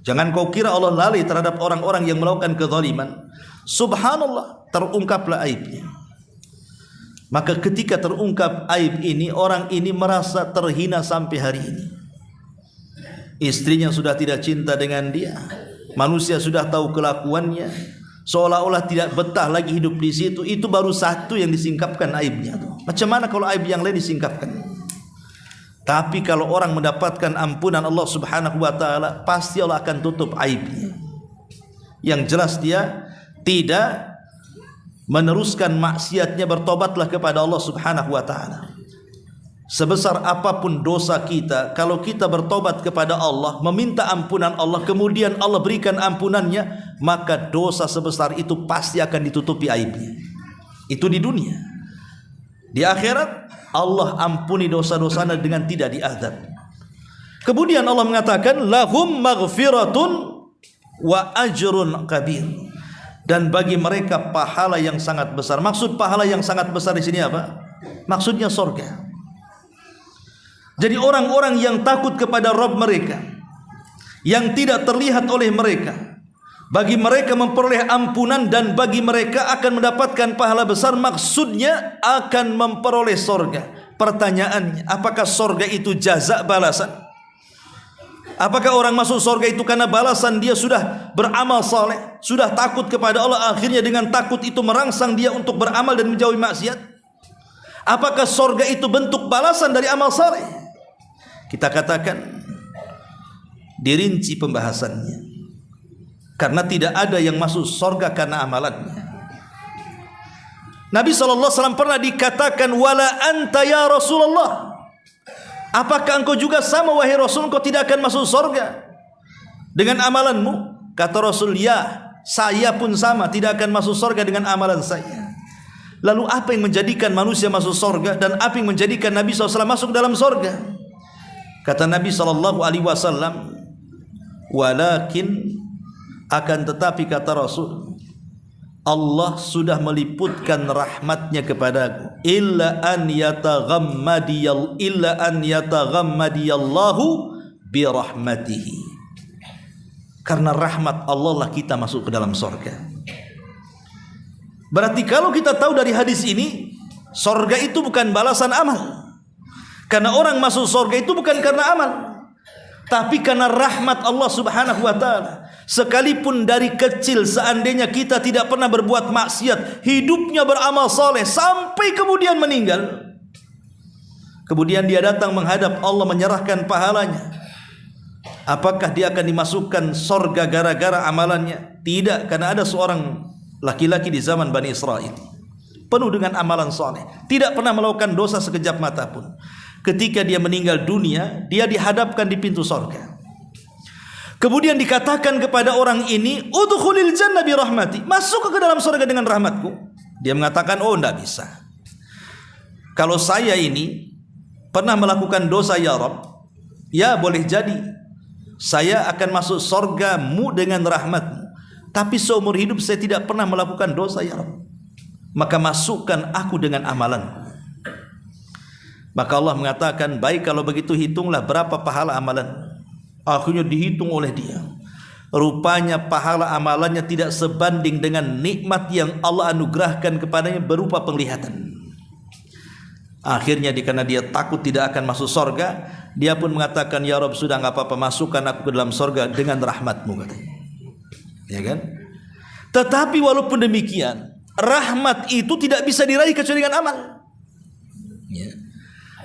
Jangan kau kira Allah lalai terhadap orang-orang yang melakukan kezaliman. Subhanallah, terungkaplah aibnya. Maka ketika terungkap aib ini, orang ini merasa terhina sampai hari ini. Istrinya sudah tidak cinta dengan dia, manusia sudah tahu kelakuannya, seolah-olah tidak betah lagi hidup di situ. Itu baru satu yang disingkapkan aibnya. Macam mana kalau aib yang lain disingkapkan? Tapi kalau orang mendapatkan ampunan Allah subhanahu wa ta'ala, pasti Allah akan tutup aibnya. Yang jelas dia tidak meneruskan maksiatnya, bertobatlah kepada Allah subhanahu wa ta'ala. Sebesar apapun dosa kita, kalau kita bertobat kepada Allah, meminta ampunan Allah, kemudian Allah berikan ampunannya, maka dosa sebesar itu pasti akan ditutupi aibnya. Itu di dunia. Di akhirat Allah ampuni dosa-dosanya dengan tidak diazab. Kemudian Allah mengatakan, lahum maghfiratun wa ajrun kabir. Dan bagi mereka pahala yang sangat besar. Maksud pahala yang sangat besar di sini apa? Maksudnya surga. Jadi orang-orang yang takut kepada Rabb mereka, yang tidak terlihat oleh mereka, bagi mereka memperoleh ampunan dan bagi mereka akan mendapatkan pahala besar. Maksudnya akan memperoleh surga. Pertanyaannya, apakah surga itu jaza, balasan? Apakah orang masuk surga itu karena balasan dia sudah beramal saleh, sudah takut kepada Allah, akhirnya dengan takut itu merangsang dia untuk beramal dan menjauhi maksiat? Apakah surga itu bentuk balasan dari amal saleh? Kita katakan dirinci pembahasannya, karena tidak ada yang masuk surga karena amalannya. Nabi SAW pernah dikatakan, wala anta ya Rasulullah, apakah engkau juga sama wahai Rasul, engkau tidak akan masuk surga dengan amalanmu? Kata Rasul, ya, saya pun sama, tidak akan masuk surga dengan amalan saya. Lalu apa yang menjadikan manusia masuk surga dan apa yang menjadikan Nabi SAW masuk dalam surga? Kata Nabi SAW, walakin, akan tetapi kata Rasul, Allah sudah meliputkan rahmatnya kepadaku, illa an yataghammadiyallahu birahmatihi. Karena rahmat Allah lah kita masuk ke dalam surga. Berarti kalau kita tahu dari hadis ini, surga itu bukan balasan amal. Karena orang masuk surga itu bukan karena amal, tapi karena rahmat Allah subhanahu wa ta'ala. Sekalipun dari kecil seandainya kita tidak pernah berbuat maksiat, hidupnya beramal saleh sampai kemudian meninggal, kemudian dia datang menghadap Allah menyerahkan pahalanya, apakah dia akan dimasukkan surga gara-gara amalannya? Tidak, karena ada seorang laki-laki di zaman Bani Israel penuh dengan amalan saleh, tidak pernah melakukan dosa sekejap mata pun. Ketika dia meninggal dunia, dia dihadapkan di pintu surga. Kemudian dikatakan kepada orang ini, udkhulil jannah bi rahmati, masuk ke dalam surga dengan rahmatku. Dia mengatakan, oh enggak bisa. Kalau saya ini pernah melakukan dosa ya Rabb, ya boleh jadi saya akan masuk surgamu dengan rahmatmu, tapi seumur hidup saya tidak pernah melakukan dosa ya Rabb, maka masukkan aku dengan amalanku. Maka Allah mengatakan, baik kalau begitu hitunglah berapa pahala amalan. Akhirnya dihitung oleh dia. Rupanya pahala amalannya tidak sebanding dengan nikmat yang Allah anugerahkan kepadanya berupa penglihatan. Akhirnya karena dia takut tidak akan masuk surga, dia pun mengatakan, ya Rabb, sudah enggak apa-apa, masukkan aku ke dalam surga dengan rahmatmu, katanya. Ya kan? Tetapi walaupun demikian, rahmat itu tidak bisa diraih kecuali dengan amal.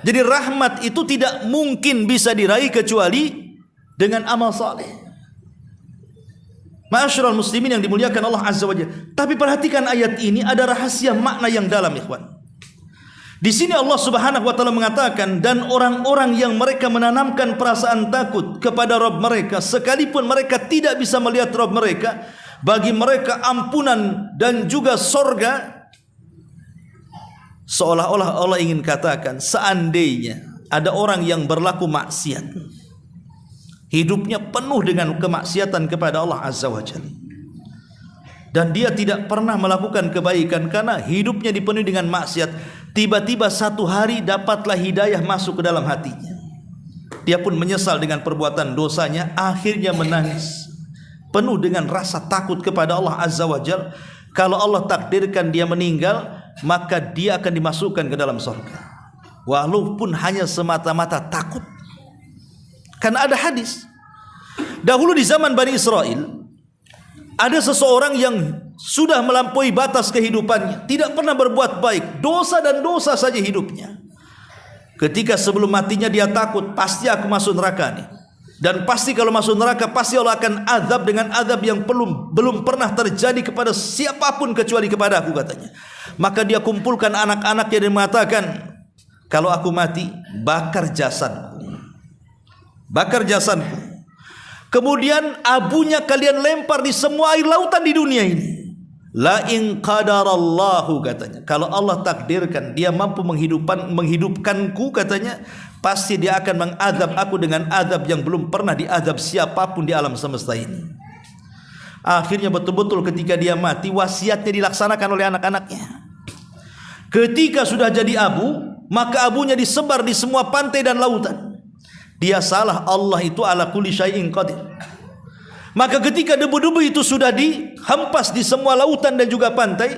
Jadi rahmat itu tidak mungkin bisa diraih kecuali dengan amal saleh. Ma'asyiral muslimin yang dimuliakan Allah Azza wa Jalla. Tapi perhatikan ayat ini, ada rahasia makna yang dalam, ikhwan. Di sini Allah Subhanahu wa taala mengatakan, dan orang-orang yang mereka menanamkan perasaan takut kepada Rabb mereka, sekalipun mereka tidak bisa melihat Rabb mereka, bagi mereka ampunan dan juga sorga. Seolah-olah Allah ingin katakan, seandainya ada orang yang berlaku maksiat, hidupnya penuh dengan kemaksiatan kepada Allah Azza wa Jalla, dan dia tidak pernah melakukan kebaikan karena hidupnya dipenuhi dengan maksiat, tiba-tiba satu hari dapatlah hidayah masuk ke dalam hatinya. Dia pun menyesal dengan perbuatan dosanya, akhirnya menangis penuh dengan rasa takut kepada Allah Azza wa Jalla. Kalau Allah takdirkan dia meninggal, maka dia akan dimasukkan ke dalam surga, walaupun hanya semata-mata takut. Karena ada hadis, dahulu di zaman Bani Israel, ada seseorang yang sudah melampaui batas kehidupannya, tidak pernah berbuat baik, dosa dan dosa saja hidupnya. Ketika sebelum matinya dia takut, pasti aku masuk neraka nih, dan pasti kalau masuk neraka pasti Allah akan azab dengan azab yang belum pernah terjadi kepada siapapun kecuali kepada aku, katanya. Maka dia kumpulkan anak-anaknya dan mengatakan, kalau aku mati, bakar jasadku, bakar jasadku. Kemudian abunya kalian lempar di semua air lautan di dunia ini. La in qadarallahu, katanya, kalau Allah takdirkan dia mampu menghidupkanku, katanya, pasti dia akan mengadab aku dengan adab yang belum pernah diadab siapapun di alam semesta ini. Akhirnya betul-betul ketika dia mati, wasiatnya dilaksanakan oleh anak-anaknya. Ketika sudah jadi abu, maka abunya disebar di semua pantai dan lautan. Dia salah, Allah itu ala kulli syai'in qadir. Maka ketika debu-debu itu sudah dihempas di semua lautan dan juga pantai,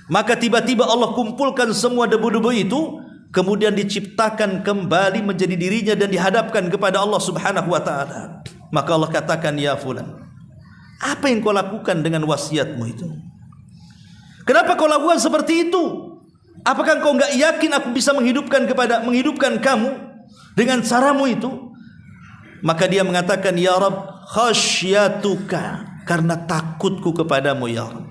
maka tiba-tiba Allah kumpulkan semua debu-debu itu, kemudian diciptakan kembali menjadi dirinya dan dihadapkan kepada Allah Subhanahu wa taala. Maka Allah katakan, ya fulan, apa yang kau lakukan dengan wasiatmu itu? Kenapa kau lakukan seperti itu? Apakah kau enggak yakin aku bisa menghidupkan kamu dengan caramu itu? Maka dia mengatakan, ya Rabb, khasyatuka, karena takutku kepadamu ya Rabb.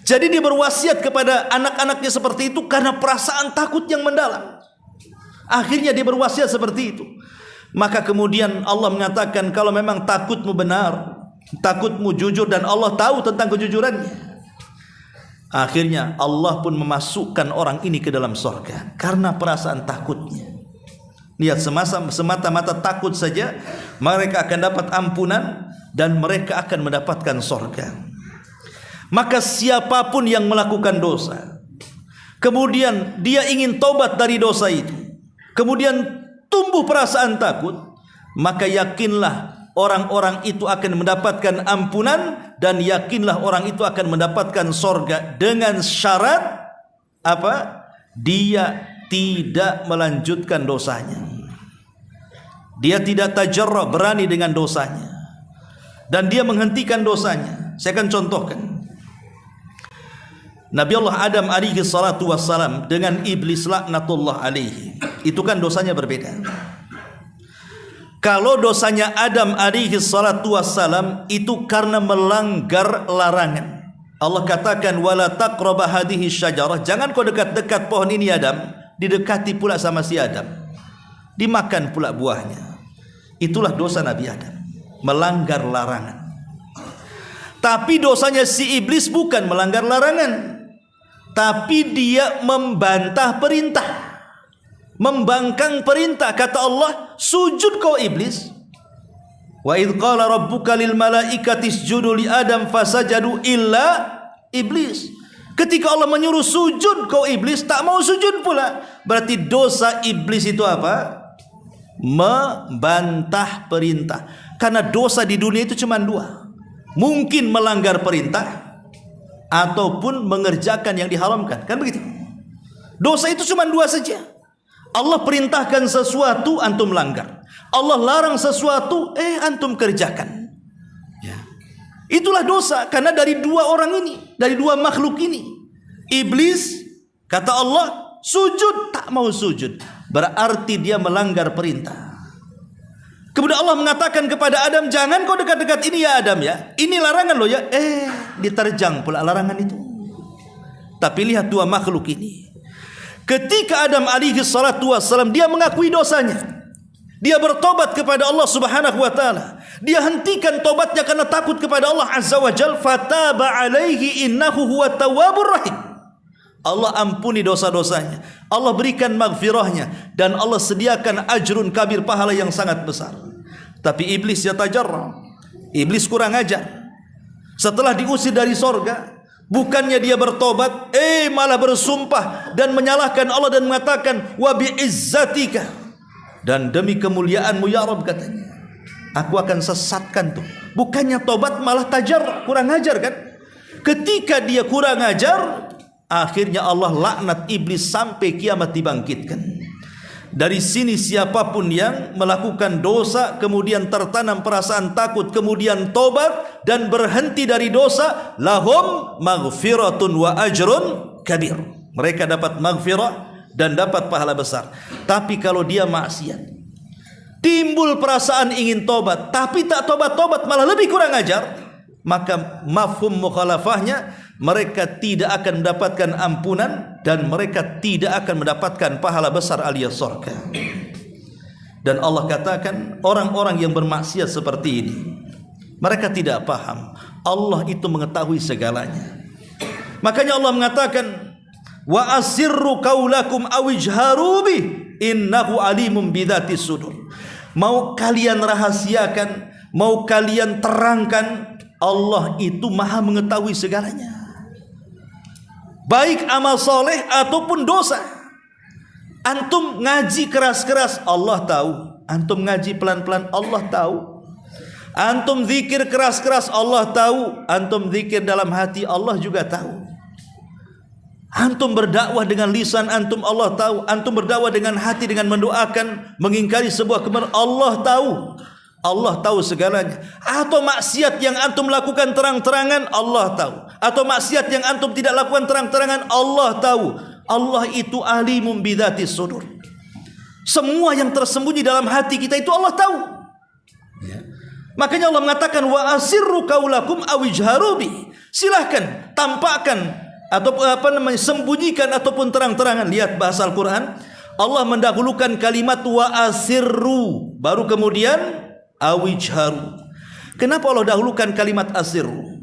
Jadi dia berwasiat kepada anak-anaknya seperti itu karena perasaan takut yang mendalam. Akhirnya dia berwasiat seperti itu. Maka kemudian Allah mengatakan, kalau memang takutmu benar, takutmu jujur, dan Allah tahu tentang kejujurannya, akhirnya Allah pun memasukkan orang ini ke dalam surga karena perasaan takutnya. Lihat, semata-mata takut saja mereka akan dapat ampunan dan mereka akan mendapatkan surga. Maka siapapun yang melakukan dosa, kemudian dia ingin tobat dari dosa itu, kemudian tumbuh perasaan takut, maka yakinlah orang-orang itu akan mendapatkan ampunan, dan yakinlah orang itu akan mendapatkan surga dengan syarat apa? Dia tidak melanjutkan dosanya. Dia tidak tajarrah, berani dengan dosanya, dan dia menghentikan dosanya. Saya akan contohkan. Nabi Allah Adam alaihi salatu wassalam dengan iblis laknatullah alaihi, itu kan dosanya berbeda. Kalau dosanya Adam alaihi salatu wassalam itu karena melanggar larangan. Allah katakan, wala taqraba hadhihi syajarah, jangan kau dekat-dekat pohon ini Adam. Didekati pula sama si Adam, dimakan pula buahnya. Itulah dosa Nabi Adam, melanggar larangan. Tapi dosanya si iblis bukan melanggar larangan, tapi dia membantah perintah, membangkang perintah. Kata Allah, sujud kau iblis. Wa idh qala rabbuka lil malaikati isjudu li Adam fasajadu illa iblis. Ketika Allah menyuruh sujud, kau iblis tak mau sujud pula. Berarti dosa iblis itu apa? Membantah perintah. Karena dosa di dunia itu cuma dua, mungkin melanggar perintah ataupun mengerjakan yang diharamkan, kan begitu? Dosa itu cuma dua saja. Allah perintahkan sesuatu, antum langgar. Allah larang sesuatu, antum kerjakan. Ya. Itulah dosa, karena dari dua orang ini, dari dua makhluk ini. Iblis, kata Allah, sujud, tak mau sujud. Berarti dia melanggar perintah. Kemudian Allah mengatakan kepada Adam, jangan kau dekat-dekat ini ya Adam ya. Ini larangan loh ya. Diterjang pula larangan itu. Tapi lihat dua makhluk ini. Ketika Adam alaihi salatu wassalam, dia mengakui dosanya. Dia bertobat kepada Allah subhanahu wa ta'ala. Dia hentikan tobatnya karena takut kepada Allah azza wa jal. Fataba alaihi innahu huwa tawwabur rahim. Allah ampuni dosa-dosanya, Allah berikan maghfirahnya, dan Allah sediakan ajrun kabir, pahala yang sangat besar. Tapi iblis yatajarra, iblis kurang ajar. Setelah diusir dari sorga, bukannya dia bertobat, malah bersumpah dan menyalahkan Allah dan mengatakan, wa bi'izzatika, dan demi kemuliaanmu ya Rabb, katanya, aku akan sesatkan tuh. Bukannya tobat malah tajar, kurang ajar kan? Ketika dia kurang ajar, akhirnya Allah laknat iblis sampai kiamat dibangkitkan. Dari sini siapapun yang melakukan dosa, kemudian tertanam perasaan takut, kemudian tobat dan berhenti dari dosa, lahum maghfiratun wa ajrun kabir. Mereka dapat maghfirah dan dapat pahala besar. Tapi kalau dia maksiat, timbul perasaan ingin tobat, tapi tak tobat-tobat, malah lebih kurang ajar, maka mafhum mukhalafahnya, mereka tidak akan mendapatkan ampunan dan mereka tidak akan mendapatkan pahala besar alias surga. Dan Allah katakan, orang-orang yang bermaksiat seperti ini, mereka tidak paham Allah itu mengetahui segalanya. Makanya Allah mengatakan, wa asirru qaulakum awijharu bih innahu alimun bidzati sudur. Mau kalian rahasiakan, mau kalian terangkan, Allah itu maha mengetahui segalanya, baik amal soleh ataupun dosa. Antum ngaji keras-keras, Allah tahu. Antum ngaji pelan-pelan, Allah tahu. Antum zikir keras-keras, Allah tahu. Antum zikir dalam hati, Allah juga tahu. Antum berdakwah dengan lisan antum, Allah tahu. Antum berdakwah dengan hati, dengan mendoakan, mengingkari sebuah kebenaran, Allah tahu. Allah tahu segalanya. Atau maksiat yang antum lakukan terang-terangan, Allah tahu. Atau maksiat yang antum tidak lakukan terang-terangan, Allah tahu. Allah itu alimun bidzati sudur. Semua yang tersembunyi dalam hati kita itu Allah tahu. Ya. Makanya Allah mengatakan, wa asirru qaulakum awijharu bi. Silahkan tampakkan atau sembunyikan ataupun terang-terangan. Lihat bahasa Al-Quran, Allah mendahulukan kalimat wa asirru, baru kemudian awijharu. Kenapa Allah dahulukan kalimat asirru,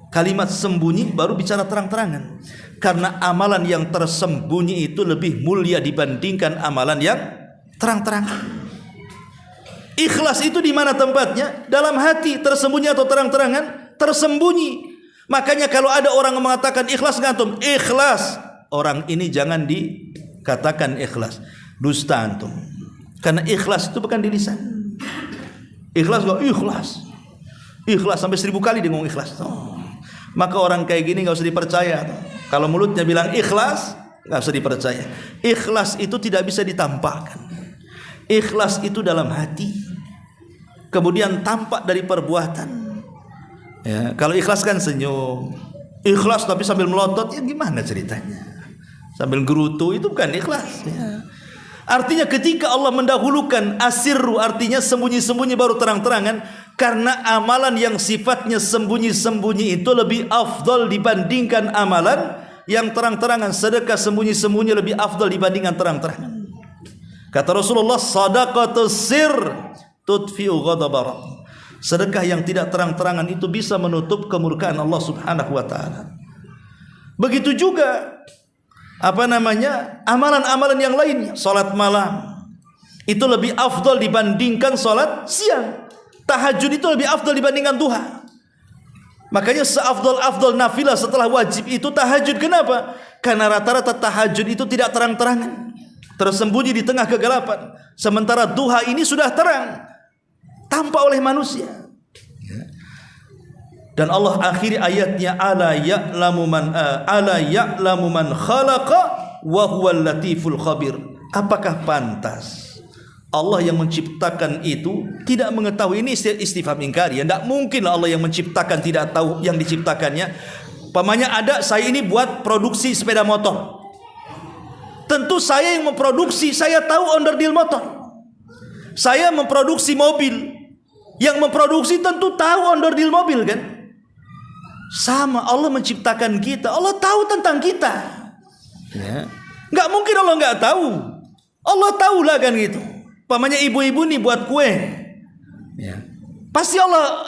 kalimat sembunyi, baru bicara terang-terangan? Karena amalan yang tersembunyi itu lebih mulia dibandingkan amalan yang terang-terangan. Ikhlas itu di mana tempatnya? Dalam hati, tersembunyi atau terang-terangan? Tersembunyi. Makanya kalau ada orang yang mengatakan ikhlas antum, ikhlas, orang ini jangan dikatakan ikhlas, dusta antum. Karena ikhlas itu bukan di lisan. Ikhlas kok ikhlas, ikhlas sampai 1000 kali dia ngomong ikhlas. Maka orang kayak gini nggak usah dipercaya. Kalau mulutnya bilang ikhlas, nggak usah dipercaya. Ikhlas itu tidak bisa ditampakkan. Ikhlas itu dalam hati, kemudian tampak dari perbuatan. Ya, kalau ikhlas kan senyum, ikhlas tapi sambil melotot, ya gimana ceritanya? Sambil gerutu, itu bukan ikhlas. Ya. Artinya ketika Allah mendahulukan asirru, artinya sembunyi-sembunyi baru terang-terangan, karena amalan yang sifatnya sembunyi-sembunyi itu lebih afdal dibandingkan amalan yang terang-terangan. Sedekah sembunyi-sembunyi lebih afdal dibandingkan terang-terangan. Kata Rasulullah, sadaqatus sir tudfi'u ghadaba rabb. Sedekah yang tidak terang-terangan itu bisa menutup kemurkaan Allah Subhanahu wa taala. Begitu juga amalan-amalan yang lainnya. Salat malam itu lebih afdal dibandingkan salat siang. Tahajud itu lebih afdal dibandingkan duha. Makanya seafdal-afdal nafilah setelah wajib itu tahajud. Kenapa? Karena rata-rata tahajud itu tidak terang-terangan, tersembunyi di tengah kegelapan. Sementara duha ini sudah terang, tampak oleh manusia. Dan Allah akhiri ayatnya, ala ya'lamu man khalaqa wa huwal latiful khabir. Apakah pantas Allah yang menciptakan itu tidak mengetahui? Ini istifham ingkari. Tidak mungkin Allah yang menciptakan tidak tahu yang diciptakannya. Umpamanya saya ini buat produksi sepeda motor. Tentu saya yang memproduksi, saya tahu onderdil motor. Saya memproduksi mobil, yang memproduksi tentu tahu onderdil mobil kan. Sama, Allah menciptakan kita, Allah tahu tentang kita. Ya. Nggak mungkin Allah nggak tahu. Allah tahulah kan gitu. Umpamanya ibu-ibu nih buat kue. Ya. Pasti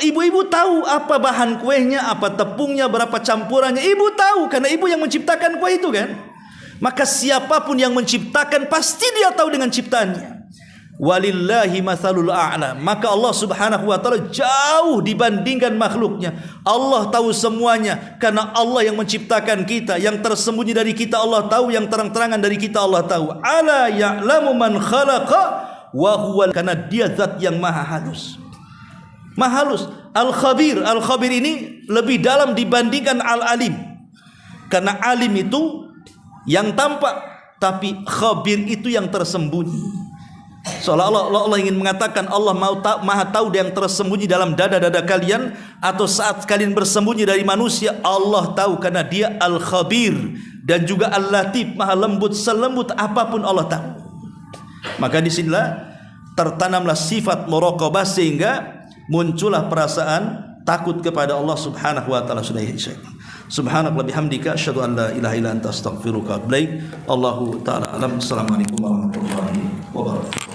ibu-ibu tahu apa bahan kuenya, apa tepungnya, berapa campurannya. Ibu tahu karena ibu yang menciptakan kue itu kan. Maka siapapun yang menciptakan pasti dia tahu dengan ciptaannya. Walillahi matsalul a'la. Maka Allah Subhanahu wa taala jauh dibandingkan makhluknya. Allah tahu semuanya karena Allah yang menciptakan kita. Yang tersembunyi dari kita Allah tahu, yang terang-terangan dari kita Allah tahu. Ala ya'lamu man khalaqa wa huwa, karena dia zat yang maha halus. Maha halus. Al-Khabir. Al-Khabir ini lebih dalam dibandingkan Al-Alim. Karena alim itu yang tampak, tapi khabir itu yang tersembunyi. Seolah-olah Allah ingin mengatakan Allah maha tahu yang tersembunyi dalam dada-dada kalian, atau saat kalian bersembunyi dari manusia, Allah tahu karena dia Al-Khabir. Dan juga Al-Latif, maha lembut, selembut apapun Allah tahu. Maka disinilah tertanamlah sifat muraqabah sehingga muncullah perasaan takut kepada Allah Subhanahu wa taala. Subhanallah bihamdika asyhadu an la ilaha illa anta astaghfiruka wa atubu ilaik. Allahu taala alam. Assalamualaikum warahmatullahi wabarakatuh.